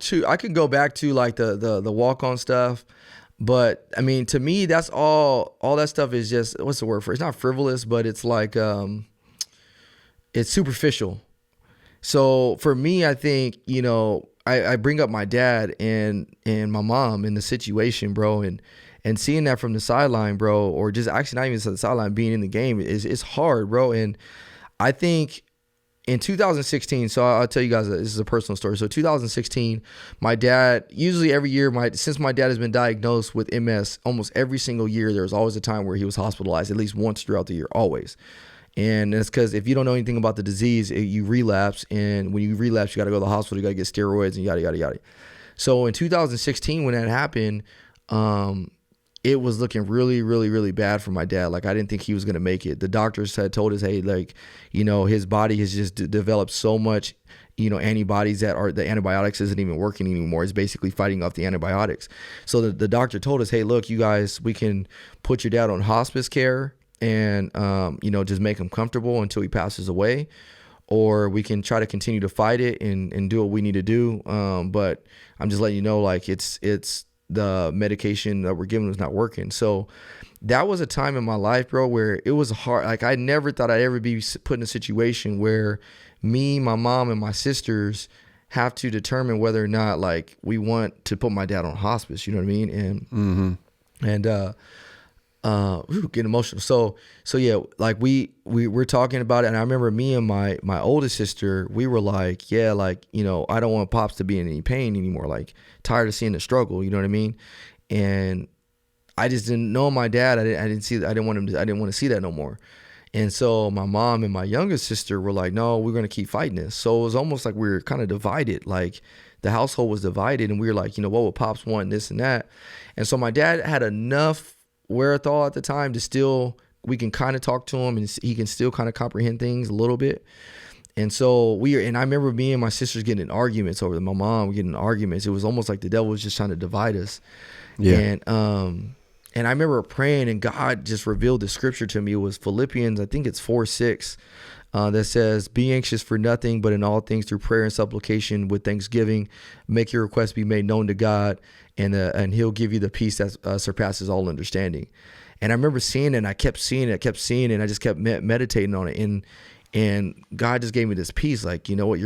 back to like the walk-on stuff. But I mean, to me, that's all that stuff is just, what's the word for it? It's not frivolous, but it's like, it's superficial. So for me, I think, I bring up my dad and my mom in the situation, bro, and seeing that from the sideline, bro, or just actually not even to the sideline, being in the game is hard, bro. And I think in 2016, so I'll tell you guys, this is a personal story. So 2016, my dad, usually every year, since my dad has been diagnosed with MS, almost every single year, there was always a time where he was hospitalized, at least once throughout the year, always. And it's because if you don't know anything about the disease, you relapse. And when you relapse, you got to go to the hospital, you got to get steroids and yada, yada, yada. So in 2016, when that happened, it was looking really, really, really bad for my dad. Like, I didn't think he was going to make it. The doctors had told us, hey, like, his body has just developed so much, antibodies the antibiotics isn't even working anymore. It's basically fighting off the antibiotics. So the doctor told us, hey, look, you guys, we can put your dad on hospice care and, just make him comfortable until he passes away. Or we can try to continue to fight it and do what we need to do. But I'm just letting you know, like, it's the medication that we're giving was not working. So that was a time in my life, bro, where it was hard. Like, I never thought I'd ever be put in a situation where me, my mom, and my sisters have to determine whether or not, like, we want to put my dad on hospice. You know what I mean? And getting emotional. So yeah, like we're talking about it, and I remember me and my oldest sister, we were like, yeah, like, I don't want Pops to be in any pain anymore. Like, tired of seeing the struggle. You know what I mean? And I just didn't know my dad. I didn't want to see that no more. And so my mom and my youngest sister were like, no, we're going to keep fighting this. So it was almost like we were kind of divided. Like, the household was divided, and we were like, what would Pops want, this and that. And so my dad had enough wherewithal at the time to we can kind of talk to him, and he can still kind of comprehend things a little bit. And so and I remember me and my sisters getting in arguments over my mom getting in arguments. It was almost like the devil was just trying to divide us. Yeah. And I remember praying, and God just revealed the scripture to me. It was Philippians, I think it's 4:6, that says, be anxious for nothing, but in all things through prayer and supplication with thanksgiving, make your requests be made known to God, and he'll give you the peace that surpasses all understanding. And I remember seeing it, and I kept seeing it, and I just kept meditating on it. And God just gave me this peace, like, what,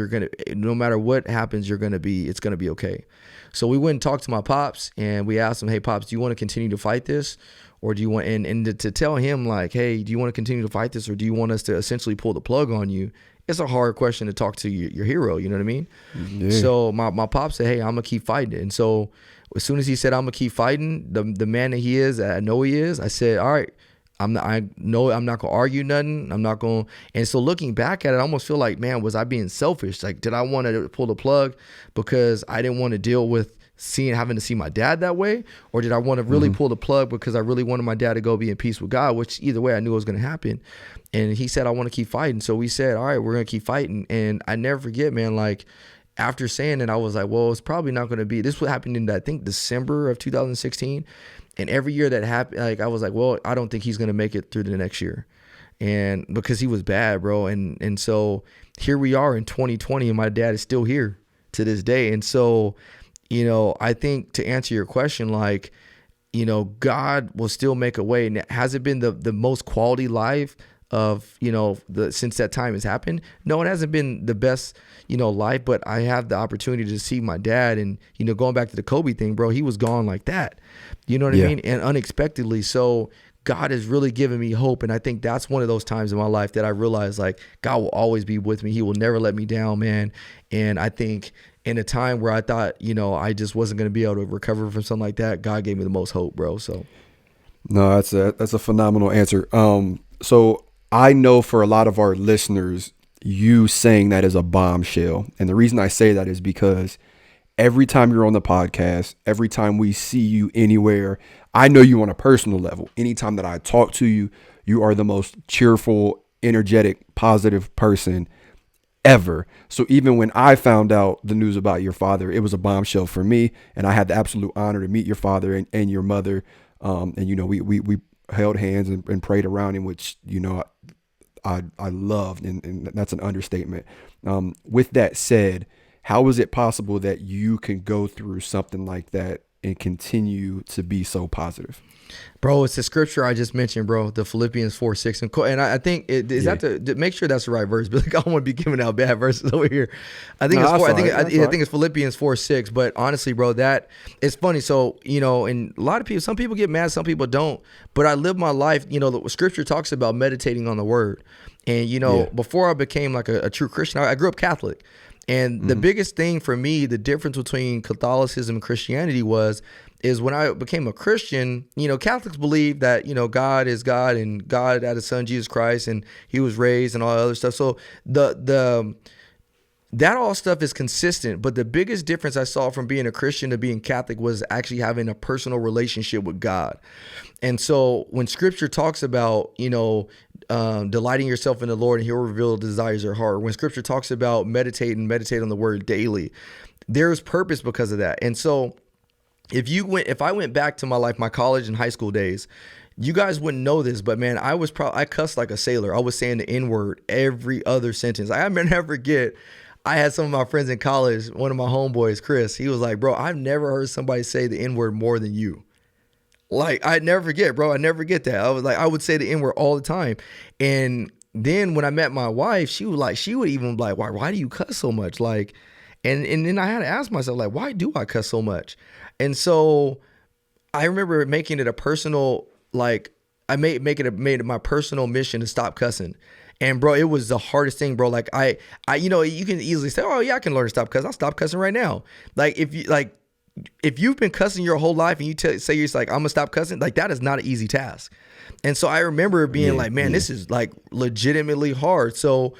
no matter what happens, it's going to be okay. So we went and talked to my Pops, and we asked him, hey, Pops, do you want to continue to fight this? Or do you want, and to tell him, like, hey, do you want to continue to fight this, or do you want us to essentially pull the plug on you? It's a hard question to talk to your hero, you know what I mean? Yeah. So my Pops said, hey, I'm going to keep fighting it. And so as soon as he said, I'm going to keep fighting, the man that he is, I know he is, I said, all right, I know I'm not going to argue nothing. I'm not going to. And so looking back at it, I almost feel like, man, was I being selfish? Like, did I want to pull the plug because I didn't want to deal with having to see my dad that way? Or did I want to really pull the plug because I really wanted my dad to go be in peace with God, which either way I knew it was going to happen. And he said, I want to keep fighting. So we said, all right, we're going to keep fighting. And I never forget, man, like, after saying it, I was like, well, it's probably not going to be. This what happened in, I think, December of 2016. And every year that happened, like, I was like, well, I don't think he's going to make it through the next year. And because he was bad, bro. And so here we are in 2020, and my dad is still here to this day. And so, I think to answer your question, like, God will still make a way. And has it been the most quality life of, since that time has happened? No, it hasn't been the best, life, but I have the opportunity to see my dad. And, going back to the Kobe thing, bro, he was gone like that. You know what I mean? And unexpectedly. So God has really given me hope. And I think that's one of those times in my life that I realized, like, God will always be with me. He will never let me down, man. And I think in a time where I thought, I just wasn't going to be able to recover from something like that, God gave me the most hope, bro. So. No, that's a phenomenal answer. So I know for a lot of our listeners, you saying that is a bombshell. And the reason I say that is because every time you're on the podcast, every time we see you anywhere, I know you on a personal level. Anytime that I talk to you, you are the most cheerful, energetic, positive person ever. So even when I found out the news about your father, it was a bombshell for me. And I had the absolute honor to meet your father and your mother. And, we held hands and prayed around him, which, I loved. And that's an understatement. With that said, how is it possible that you can go through something like that and continue to be so positive? Bro, it's the scripture I just mentioned, bro. The Philippians 4:6, and I think it is that to make sure that's the right verse. But like, I don't want to be giving out bad verses over here. I think I think it's Philippians 4:6. But honestly, bro, that it's funny. So and a lot of people, some people get mad, some people don't. But I live my life. The scripture talks about meditating on the word, and before I became like a true Christian, I grew up Catholic. And the biggest thing for me, the difference between Catholicism and Christianity is when I became a Christian, Catholics believe that, God is God and God had his son, Jesus Christ, and he was raised and all that other stuff. So that all stuff is consistent. But the biggest difference I saw from being a Christian to being Catholic was actually having a personal relationship with God. And so when scripture talks about, delighting yourself in the Lord and he'll reveal the desires of your heart. When scripture talks about meditate on the word daily, there's purpose because of that. And so if I went back to my life, my college and high school days, you guys wouldn't know this, but man, I cussed like a sailor. I was saying the N-word every other sentence. I never forget. I had some of my friends in college, one of my homeboys, Chris, he was like, bro, I've never heard somebody say the N-word more than you. Like, I'd never forget, bro. I never forget that. I was like, I would say the N-word all the time. And then when I met my wife, she would even be like, why do you cuss so much? Like, and then I had to ask myself, like, why do I cuss so much? And so I remember making it a personal, like, I made it my personal mission to stop cussing. And bro, it was the hardest thing, bro. Like I you can easily say, oh yeah, I can learn to stop cussing. I'll stop cussing right now. Like if you've been cussing your whole life and you say you're like, I'm gonna stop cussing, like that is not an easy task. And so I remember being like, man, this is like legitimately hard. So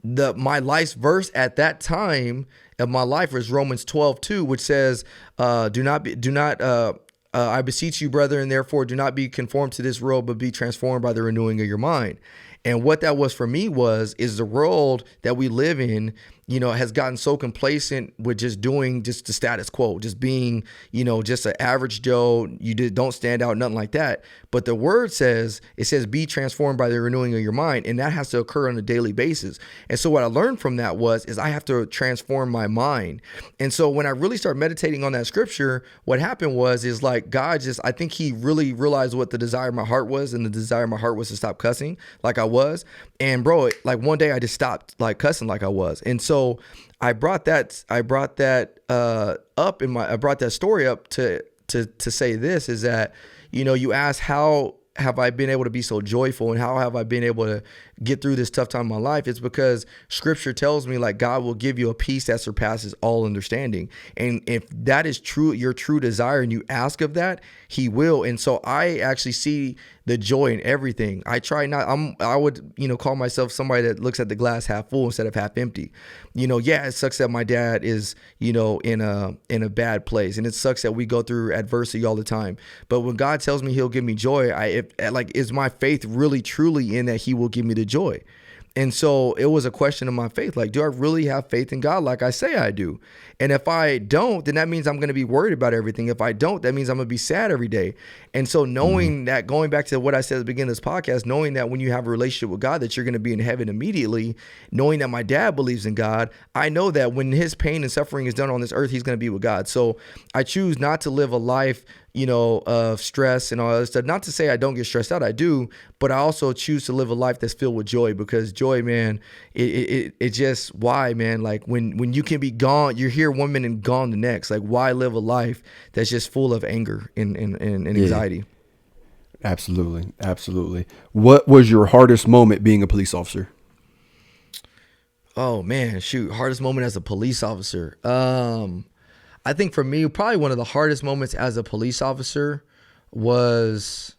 my life's verse at that time of my life was Romans 12:2, which says, I beseech you, brethren, therefore do not be conformed to this world, but be transformed by the renewing of your mind. And what that was for me is the world that we live in, has gotten so complacent with just doing just the status quo, just being, just an average Joe. You don't stand out, nothing like that. But the word says, be transformed by the renewing of your mind. And that has to occur on a daily basis. And so what I learned from that is I have to transform my mind. And so when I really started meditating on that scripture, what happened is like God I think he really realized what the desire of my heart was. And the desire of my heart was to stop cussing like I was. And bro, like one day I just stopped like cussing like I was. And so I brought that story up to say this is that, you ask how have I been able to be so joyful and how have I been able to get through this tough time in my life? It's because scripture tells me like God will give you a peace that surpasses all understanding. And if that is true, your true desire, and you ask of that, he will. And so I actually see the joy in everything. I would, call myself somebody that looks at the glass half full instead of half empty. It sucks that my dad is, in a bad place. And it sucks that we go through adversity all the time. But when God tells me he'll give me joy, is my faith really truly in that he will give me the joy? And so it was a question of my faith. Like, do I really have faith in God like I say I do? And if I don't, then that means I'm going to be worried about everything. If I don't, that means I'm going to be sad every day. And so knowing that, going back to what I said at the beginning of this podcast, knowing that when you have a relationship with God, that you're going to be in heaven immediately, knowing that my dad believes in God, I know that when his pain and suffering is done on this earth, he's going to be with God. So I choose not to live a life of stress and all that stuff. Not to say I don't get stressed out, I do, but I also choose to live a life that's filled with joy, because joy, man, it just, why, man? Like when you can be gone, you're here one minute and gone the next. Like, why live a life that's just full of anger and anxiety? Absolutely. Absolutely. What was your hardest moment being a police officer? Oh man, shoot. Hardest moment as a police officer. I think for me, probably one of the hardest moments as a police officer was,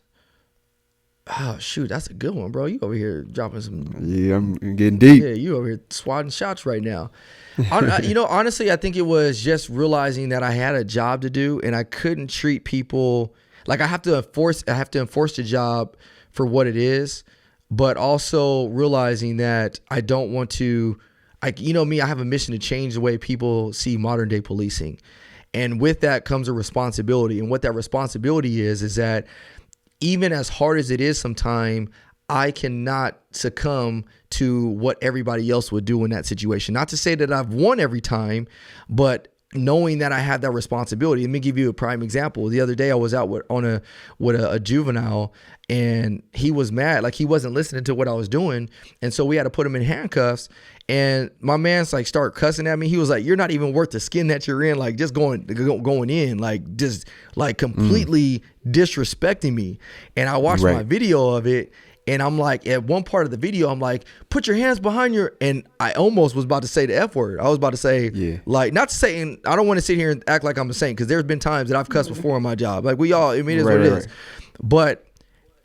oh shoot, that's a good one, bro. You over here dropping some. Yeah, I'm getting deep. Yeah, you over here swatting shots right now. Honestly, I think it was just realizing that I had a job to do and I couldn't treat people like I have to enforce the job for what it is, but also realizing that I don't want to. Me, I have a mission to change the way people see modern day policing. And with that comes a responsibility. And what that responsibility is that even as hard as it is sometimes, I cannot succumb to what everybody else would do in that situation. Not to say that I've won every time, but knowing that I had that responsibility. Let me give you a prime example. The other day I was out with a juvenile, and he was mad. Like, he wasn't listening to what I was doing. And so we had to put him in handcuffs. And my man's like, start cussing at me. He was like, you're not even worth the skin that you're in. Like, just going in, like, just like completely disrespecting me. And I watched my video of it. And I'm like, at one part of the video, I'm like, put your hands behind your, and I almost was about to say the F word. I was about to say, like, not to say, and I don't want to sit here and act like I'm a saint, because there's been times that I've cussed before in my job. Like, we all, I mean, it is what it is. But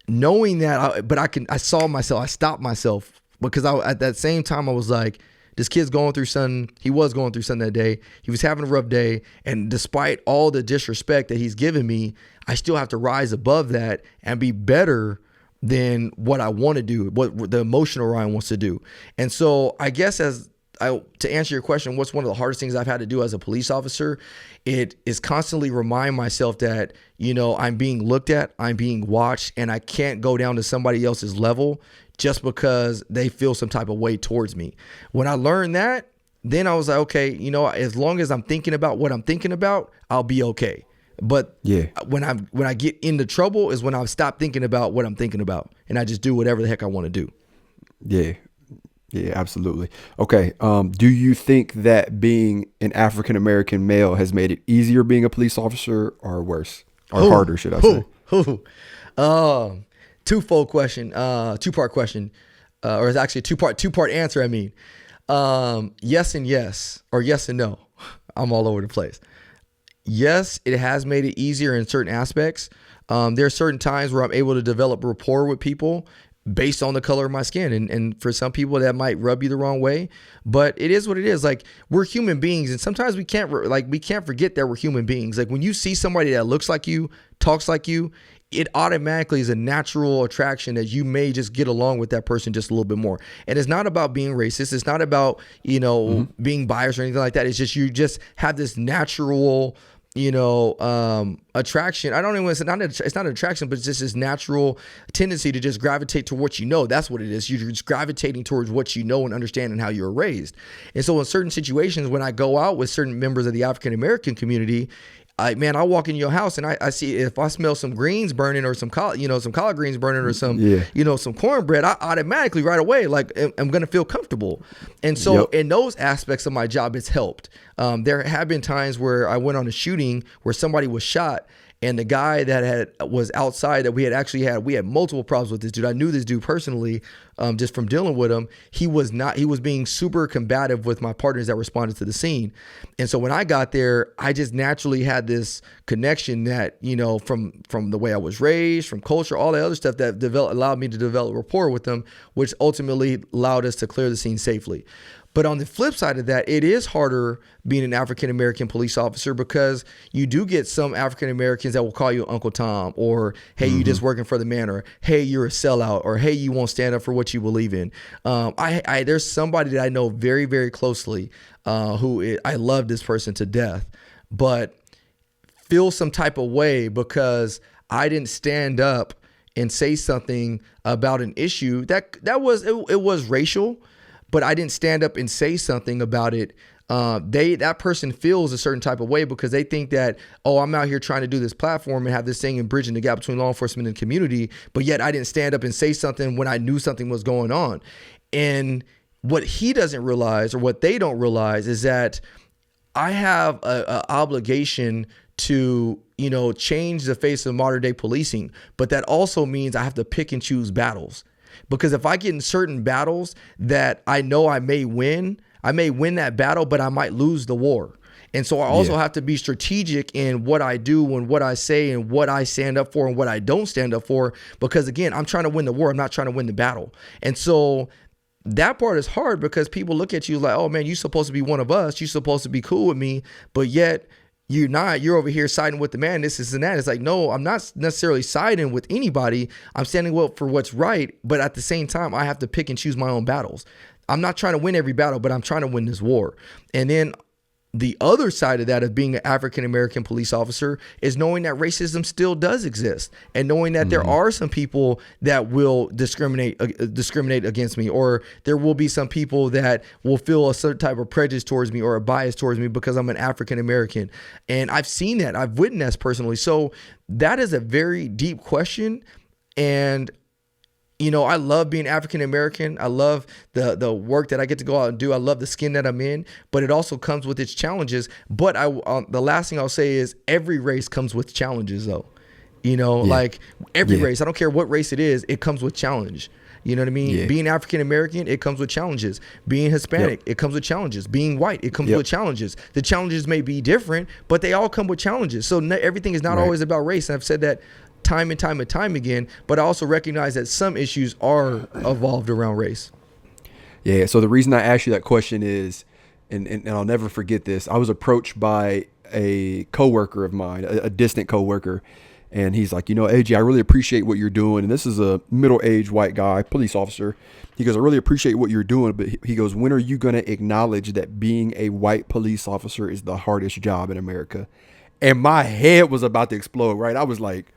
knowing that, I saw myself, I stopped myself, because at that same time, I was like, this kid's going through something. He was going through something that day. He was having a rough day. And despite all the disrespect that he's given me, I still have to rise above that and be better than what I want to do, what the emotional Ryan wants to do. And so I guess to answer your question, what's one of the hardest things I've had to do as a police officer? It is constantly remind myself that, I'm being looked at, I'm being watched, and I can't go down to somebody else's level just because they feel some type of way towards me. When I learned that, then I was like, okay, as long as I'm thinking about what I'm thinking about, I'll be okay. But when I get into trouble is when I stop thinking about what I'm thinking about, and I just do whatever the heck I want to do. Yeah, absolutely. Okay. Do you think that being an African-American male has made it easier being a police officer, or worse, or harder, should I say? Two-part question, or it's actually a two-part answer. I mean, yes and yes, or yes and no. I'm all over the place. Yes, it has made it easier in certain aspects. There are certain times where I'm able to develop rapport with people based on the color of my skin. And for some people that might rub you the wrong way, but it is what it is. Like, we're human beings, and sometimes we can't forget that we're human beings. Like, when you see somebody that looks like you, talks like you, it automatically is a natural attraction that you may just get along with that person just a little bit more. And it's not about being racist. It's not about, being biased or anything like that. It's just, you just have this natural, attraction. I don't even, it's not an attraction, but it's just this natural tendency to just gravitate to what you know. That's what it is. You're just gravitating towards what you know and understand and how you were raised. And so in certain situations, when I go out with certain members of the African-American community, I walk in your house and I see, if I smell some greens burning, or some collard greens burning, or some cornbread, I automatically right away, like, I'm going to feel comfortable. And so in those aspects of my job, it's helped. There have been times where I went on a shooting where somebody was shot, and the guy that was outside, that we had multiple problems with this dude. I knew this dude personally, just from dealing with him. He was being super combative with my partners that responded to the scene. And so when I got there, I just naturally had this connection that, from the way I was raised, from culture, all the other stuff that allowed me to develop rapport with them, which ultimately allowed us to clear the scene safely. But on the flip side of that, it is harder being an African-American police officer, because you do get some African-Americans that will call you Uncle Tom, or, hey, you just working for the man, or, hey, you're a sellout, or, hey, you won't stand up for what you believe in. There's somebody that I know very, very closely I love this person to death, but feel some type of way because I didn't stand up and say something about an issue that was racial, but I didn't stand up and say something about it. That person feels a certain type of way because they think that, I'm out here trying to do this platform and have this thing and bridging the gap between law enforcement and community, but yet I didn't stand up and say something when I knew something was going on. And what he doesn't realize, or what they don't realize, is that I have a obligation to, change the face of modern day policing, but that also means I have to pick and choose battles. Because if I get in certain battles that I know I may win that battle, but I might lose the war. And so I also have to be strategic in what I do and what I say and what I stand up for and what I don't stand up for. Because again, I'm trying to win the war. I'm not trying to win the battle. And so that part is hard because people look at you like, oh man, you're supposed to be one of us. You're supposed to be cool with me, but yet you're not. You're over here siding with the man, this and that. It's like, no, I'm not necessarily siding with anybody. I'm standing up for what's right. But at the same time, I have to pick and choose my own battles. I'm not trying to win every battle, but I'm trying to win this war. And then the other side of that of being an African-American police officer is knowing that racism still does exist, and knowing that there are some people that will discriminate against me, or there will be some people that will feel a certain type of prejudice towards me or a bias towards me because I'm an African-American. And I've seen that. I've witnessed personally. So that is a very deep question. And I love being African-American. I love the work that I get to go out and do. I love the skin that I'm in, but it also comes with its challenges. But the last thing I'll say is every race comes with challenges though. Like every race, I don't care what race it is, it comes with challenge. You know what I mean? Yeah. Being African-American, it comes with challenges. Being Hispanic, it comes with challenges. Being white, it comes with challenges. The challenges may be different, but they all come with challenges. So everything is not always about race. And I've said that time and time again, but I also recognize that some issues are evolved around race. Yeah. So the reason I asked you that question is, and I'll never forget this, I was approached by a coworker of mine, a distant coworker, and he's like, AJ, I really appreciate what you're doing. And this is a middle-aged white guy, police officer. He goes, I really appreciate what you're doing, but he goes, when are you going to acknowledge that being a white police officer is the hardest job in America? And my head was about to explode, right? I was like,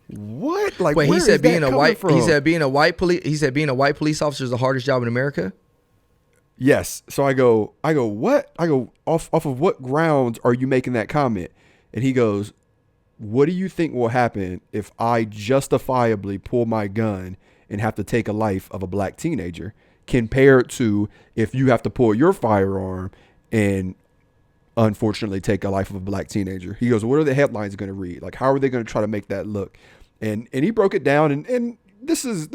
what? Like, wait, he said being a white police officer is the hardest job in America? Yes. So I go, what? I go, off of what grounds are you making that comment? And he goes, what do you think will happen if I justifiably pull my gun and have to take a life of a black teenager, compared to if you have to pull your firearm and unfortunately take a life of a black teenager? He goes, what are the headlines going to read? Like, how are they going to try to make that look? And he broke it down, and this is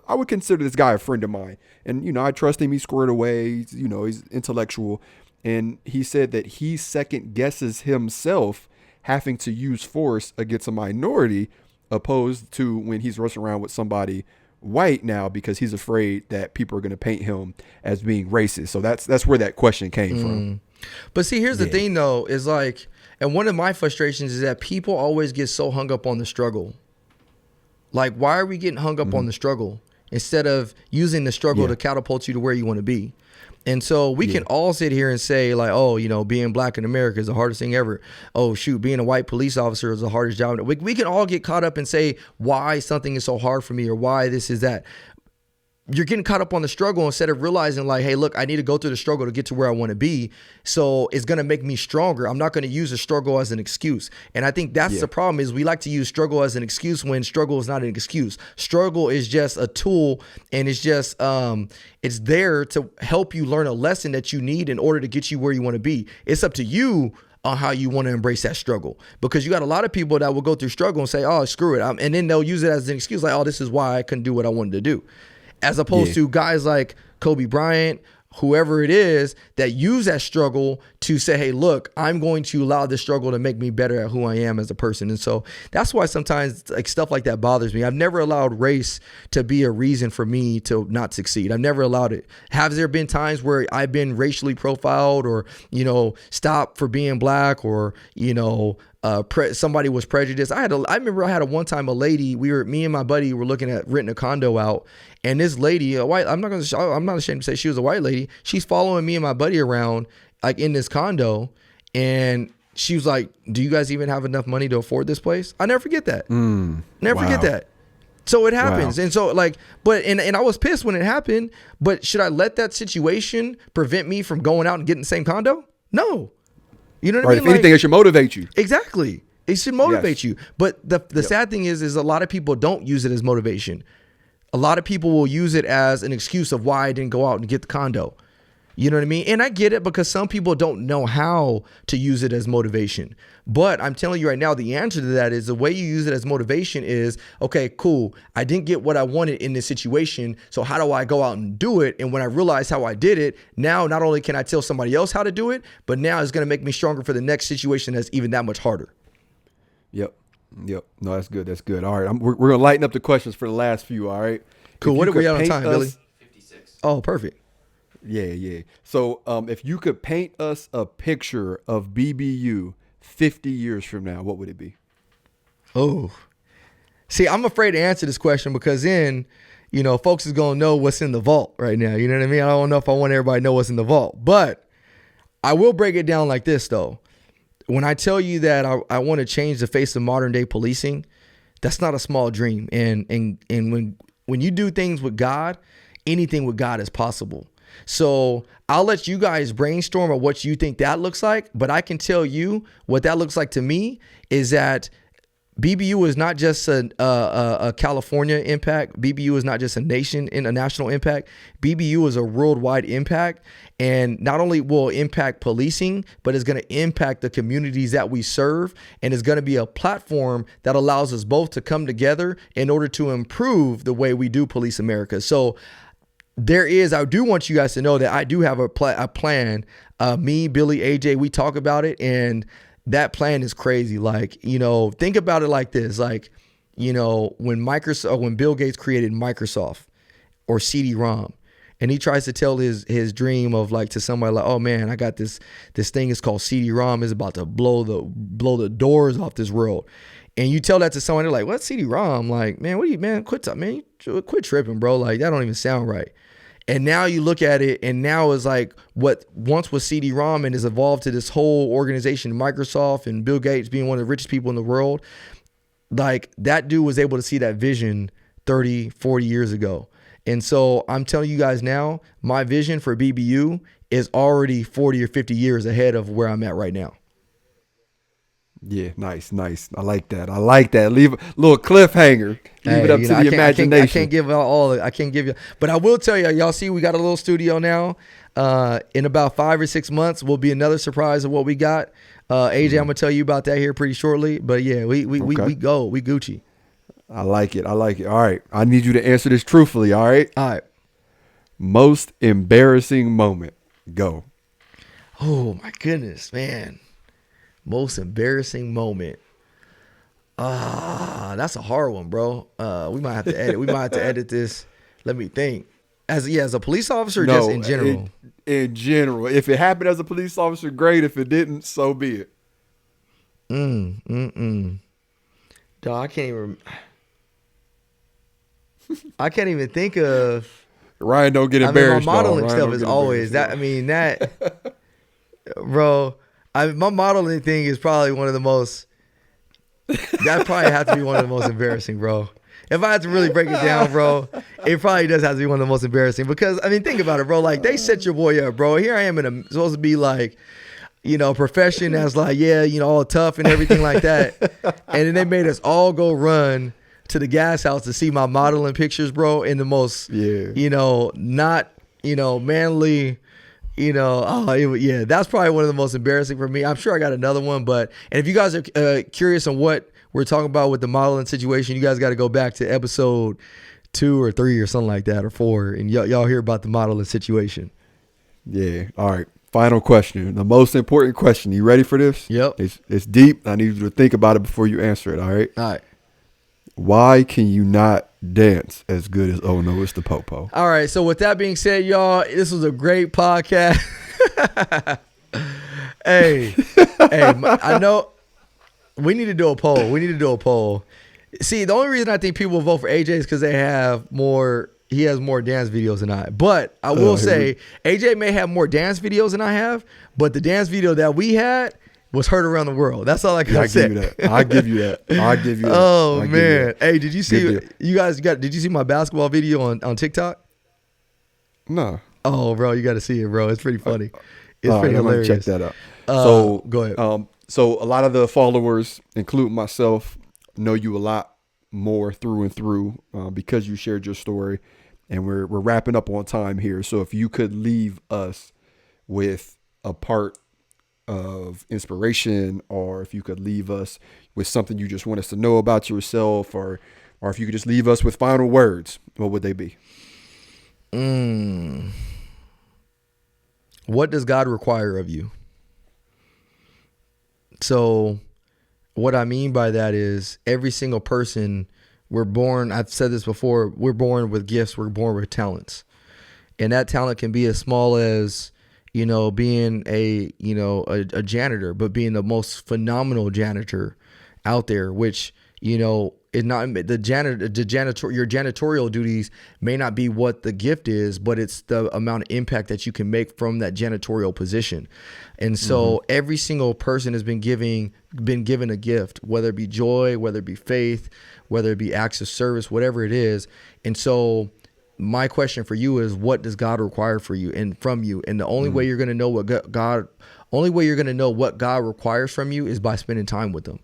I would consider this guy a friend of mine, and I trust him. He's squared away. He's intellectual, and he said that he second guesses himself having to use force against a minority, opposed to when he's rushing around with somebody white now, because he's afraid that people are going to paint him as being racist. So that's where that question came from. But see, here's the thing though, is like, and one of my frustrations is that people always get so hung up on the struggle. Like, why are we getting hung up on the struggle instead of using the struggle to catapult you to where you want to be? And so we can all sit here and say like, oh, being black in America is the hardest thing ever. Oh, shoot, being a white police officer is the hardest job. We can all get caught up and say why something is so hard for me or why this is that. You're getting caught up on the struggle instead of realizing like, hey, look, I need to go through the struggle to get to where I want to be. So it's going to make me stronger. I'm not going to use the struggle as an excuse. And I think that's the problem, is we like to use struggle as an excuse when struggle is not an excuse. Struggle is just a tool, and it's just, it's there to help you learn a lesson that you need in order to get you where you want to be. It's up to you on how you want to embrace that struggle, because you got a lot of people that will go through struggle and say, oh, screw it. And then they'll use it as an excuse like, oh, this is why I couldn't do what I wanted to do. As opposed to guys like Kobe Bryant, whoever it is, that use that struggle to say, hey, look, I'm going to allow this struggle to make me better at who I am as a person. And so that's why sometimes like stuff like that bothers me. I've never allowed race to be a reason for me to not succeed. I've never allowed it. Have there been times where I've been racially profiled or, stopped for being black, or, somebody was prejudiced? I remember I had a one time a lady, me and my buddy were looking at renting a condo out, and this lady, a white, I'm not ashamed to say she was a white lady. She's following me and my buddy around like in this condo, and she was like, do you guys even have enough money to afford this place? I never forget that. Never forget that. So it happens. And so like, and I was pissed when it happened, but should I let that situation prevent me from going out and getting the same condo? No. You know what I mean? If anything, it should motivate you. Exactly. It should motivate you. But the sad thing is a lot of people don't use it as motivation. A lot of people will use it as an excuse of why I didn't go out and get the condo. You know what I mean? And I get it, because some people don't know how to use it as motivation. But I'm telling you right now, the answer to that is the way you use it as motivation is, okay, cool. I didn't get what I wanted in this situation. So how do I go out and do it? And when I realize how I did it, now not only can I tell somebody else how to do it, but now it's going to make me stronger for the next situation that's even that much harder. Yep. No, that's good. That's good. All right. We're going to lighten up the questions for the last few. All right. Cool. What are we out on time, Billy? 56. Oh, perfect. Yeah. So if you could paint us a picture of BBU 50 years from now, what would it be? Oh, see, I'm afraid to answer this question, because then, folks is going to know what's in the vault right now. You know what I mean? I don't know if I want everybody to know what's in the vault, but I will break it down like this though. When I tell you that I want to change the face of modern day policing, that's not a small dream. And when you do things with God, anything with God is possible. So I'll let you guys brainstorm on what you think that looks like. But I can tell you what that looks like to me is that BBU is not just a California impact. BBU is not just a national impact. BBU is a worldwide impact, and not only will impact policing, but it's going to impact the communities that we serve, and it's going to be a platform that allows us both to come together in order to improve the way we do police America. So I do want you guys to know that I do have a plan. Me, Billy, AJ, we talk about it, and that plan is crazy. Like, think about it like this. Like, when Bill Gates created Microsoft or CD-ROM, and he tries to tell his dream of like to somebody like, oh man, I got this thing is called CD-ROM, is about to blow the doors off this world. And you tell that to someone, they're like, what's CD-ROM? Like, man, quit tripping, bro. Like, that don't even sound right. And now you look at it, and now it's like what once was CD-ROM and has evolved to this whole organization, Microsoft, and Bill Gates being one of the richest people in the world. Like, that dude was able to see that vision 30, 40 years ago. And so I'm telling you guys now, my vision for BBU is already 40 or 50 years ahead of where I'm at right now. Yeah, nice. I like that. Leave a little cliffhanger. Leave it up to the imagination. I can't give out I can't give you, but I will tell you, y'all see we got a little studio now. In about 5 or 6 months, will be another surprise of what we got. AJ, I'm gonna tell you about that here pretty shortly. But yeah, we Gucci. I like it. All right, I need you to answer this truthfully. All right. Most embarrassing moment. Go. Oh my goodness, man. Most embarrassing moment. That's a hard one, bro. We might have to edit this. Let me think. As a police officer, or just in general? In general. If it happened as a police officer, great. If it didn't, so be it. Dog, I can't even think of. Ryan don't get embarrassed. My modeling stuff is always that. I mean that, bro. My modeling thing is probably one of the most. That probably has to be one of the most embarrassing, bro. If I had to really break it down, bro, it probably does have to be one of the most embarrassing because I mean, think about it, bro. Like they set your boy up, bro. Here I am supposed to be like, profession that's like, all tough and everything like that, and then they made us all go run to the gas house to see my modeling pictures, bro, in the most, not, manly. That's probably one of the most embarrassing for me. I'm sure I got another one, and if you guys are curious on what we're talking about with the modeling situation, you guys got to go back to episode 2 or 3 or something like that, or 4, and y'all hear about the modeling situation. Yeah. All right. Final question. The most important question. You ready for this? Yep. It's deep. I need you to think about it before you answer it. All right. All right. Why can you not dance as good as Oh No, It's the Popo? All right. So with that being said, y'all, this was a great podcast. Hey, I know we need to do a poll. See, the only reason I think people will vote for AJ is because he has more dance videos than I. But I will say, AJ may have more dance videos than I have, but the dance video that we had was heard around the world. That's all I can say. I'll give you that. Oh man. Hey, did you see did you see my basketball video on TikTok? No. Oh, bro, you got to see it, bro. It's pretty funny. It's pretty hilarious. Check that out. So go ahead. So a lot of the followers, including myself, know you a lot more through and through because you shared your story, and we're wrapping up on time here. So if you could leave us with a part of inspiration, or if you could leave us with something you just want us to know about yourself, or if you could just leave us with final words, what would they be? What does God require of you? So what I mean by that is every single person, we're born, I've said this before, we're born with gifts, we're born with talents. And that talent can be as small as, being a janitor, but being the most phenomenal janitor out there, which, it's not your janitorial duties may not be what the gift is, but it's the amount of impact that you can make from that janitorial position. And so every single person has been given a gift, whether it be joy, whether it be faith, whether it be acts of service, whatever it is. And so my question for you is, what does God require for you and from you? And the only way you're going to know what God requires from you is by spending time with him.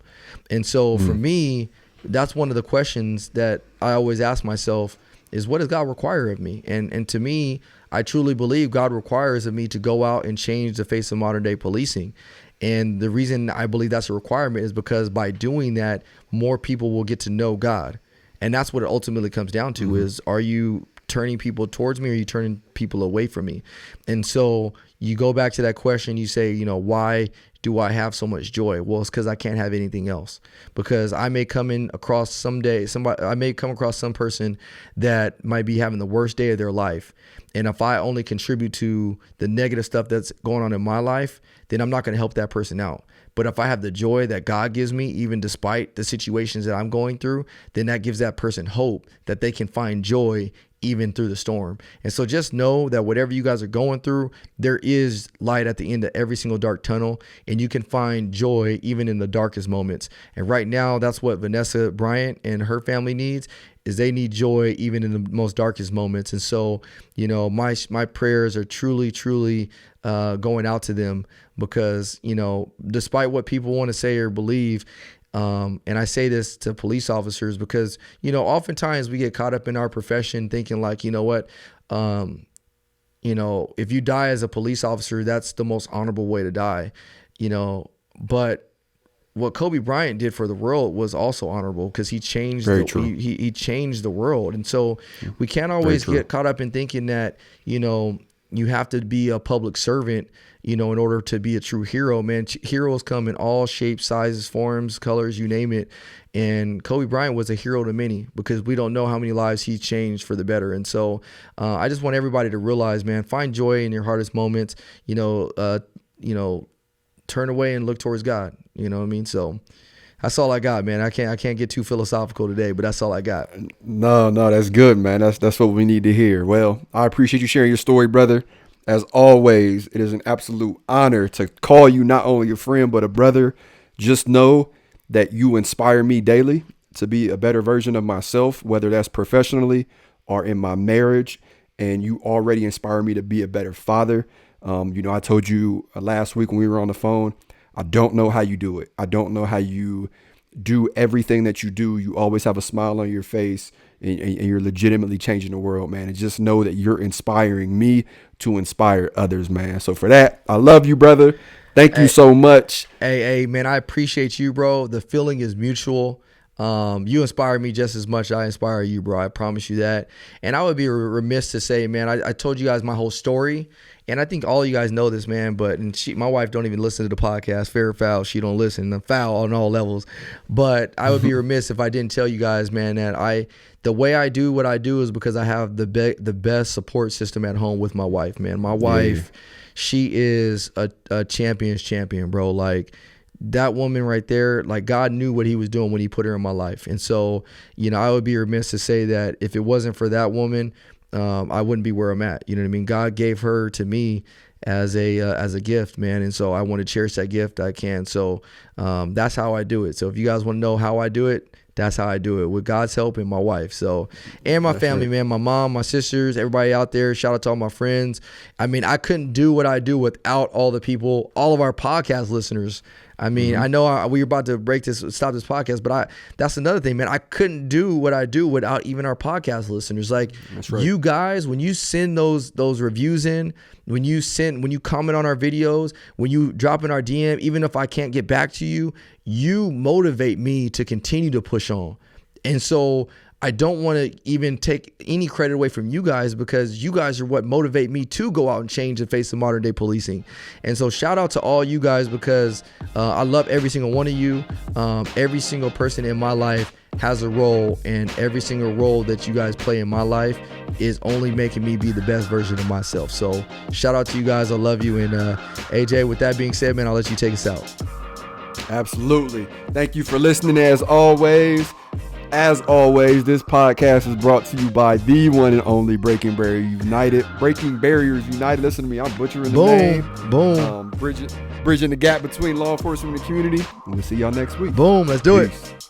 And so for me, that's one of the questions that I always ask myself is, what does God require of me? And to me, I truly believe God requires of me to go out and change the face of modern day policing. And the reason I believe that's a requirement is because by doing that, more people will get to know God. And that's what it ultimately comes down to is, are you turning people towards me, or are you turning people away from me? And so you go back to that question, you say, why do I have so much joy? Well, it's because I can't have anything else. Because I may come across some person that might be having the worst day of their life. And if I only contribute to the negative stuff that's going on in my life, then I'm not going to help that person out. But if I have the joy that God gives me, even despite the situations that I'm going through, then that gives that person hope that they can find joy even through the storm. And so just know that whatever you guys are going through, there is light at the end of every single dark tunnel, and you can find joy even in the darkest moments. And right now, that's what Vanessa Bryant and her family needs, is they need joy even in the most darkest moments. And so, my prayers are truly, truly going out to them, because, despite what people want to say or believe, and I say this to police officers because, oftentimes we get caught up in our profession thinking like, if you die as a police officer, that's the most honorable way to die, but what Kobe Bryant did for the world was also honorable, because he changed he changed the world. And so we can't always get caught up in thinking that, you have to be a public servant, in order to be a true hero, man. Heroes come in all shapes, sizes, forms, colors, you name it. And Kobe Bryant was a hero to many, because we don't know how many lives he changed for the better. And so I just want everybody to realize, man, find joy in your hardest moments, turn away and look towards God. You know what I mean? So that's all I got, man. I can't get too philosophical today, but that's all I got. No, that's good, man. That's what we need to hear. Well, I appreciate you sharing your story, brother. As always, it is an absolute honor to call you not only a friend, but a brother. Just know that you inspire me daily to be a better version of myself, whether that's professionally or in my marriage. And you already inspire me to be a better father. I told you last week when we were on the phone, I don't know how you do it. I don't know how you do everything that you do. You always have a smile on your face, and you're legitimately changing the world, man. And just know that you're inspiring me to inspire others, man. So for that, I love you, brother. Thank you so much. Hey, man, I appreciate you, bro. The feeling is mutual. You inspire me just as much as I inspire you, bro. I promise you that. And I would be remiss to say, man, I told you guys my whole story, and I think all you guys know this, man. But my wife don't even listen to the podcast. Fair or foul, she don't listen. The foul on all levels. But I would be remiss if I didn't tell you guys, man, that the way I do what I do is because I have the best support system at home with my wife, man. My wife, she is a champion's champion, bro. Like, that woman right there, like, God knew what he was doing when he put her in my life. And so, I would be remiss to say that if it wasn't for that woman, I wouldn't be where I'm at. You know what I mean? God gave her to me as a gift, man. And so I want to cherish that gift. I can. So that's how I do it. So if you guys want to know how I do it, that's how I do it, with God's help and my wife. So, and my family, man, my mom, my sisters, everybody out there. Shout out to all my friends. I mean, I couldn't do what I do without all the people, all of our podcast listeners. I mean, I know we were about to stop this podcast, but that's another thing, man. I couldn't do what I do without even our podcast listeners. Like, you guys, when you send those reviews in, when you comment on our videos, when you drop in our DM, even if I can't get back to you, you motivate me to continue to push on. And so I don't want to even take any credit away from you guys, because you guys are what motivate me to go out and change the face of modern day policing. And so shout out to all you guys, because I love every single one of you. Every single person in my life has a role, and every single role that you guys play in my life is only making me be the best version of myself. So shout out to you guys. I love you. And AJ, with that being said, man, I'll let you take us out. Absolutely. Thank you for listening as always. As always, this podcast is brought to you by the one and only Breaking Barriers United. Breaking Barriers United. Listen to me. I'm butchering the name. Boom. Bridging the gap between law enforcement and the community. And we'll see y'all next week. Boom. Let's do it.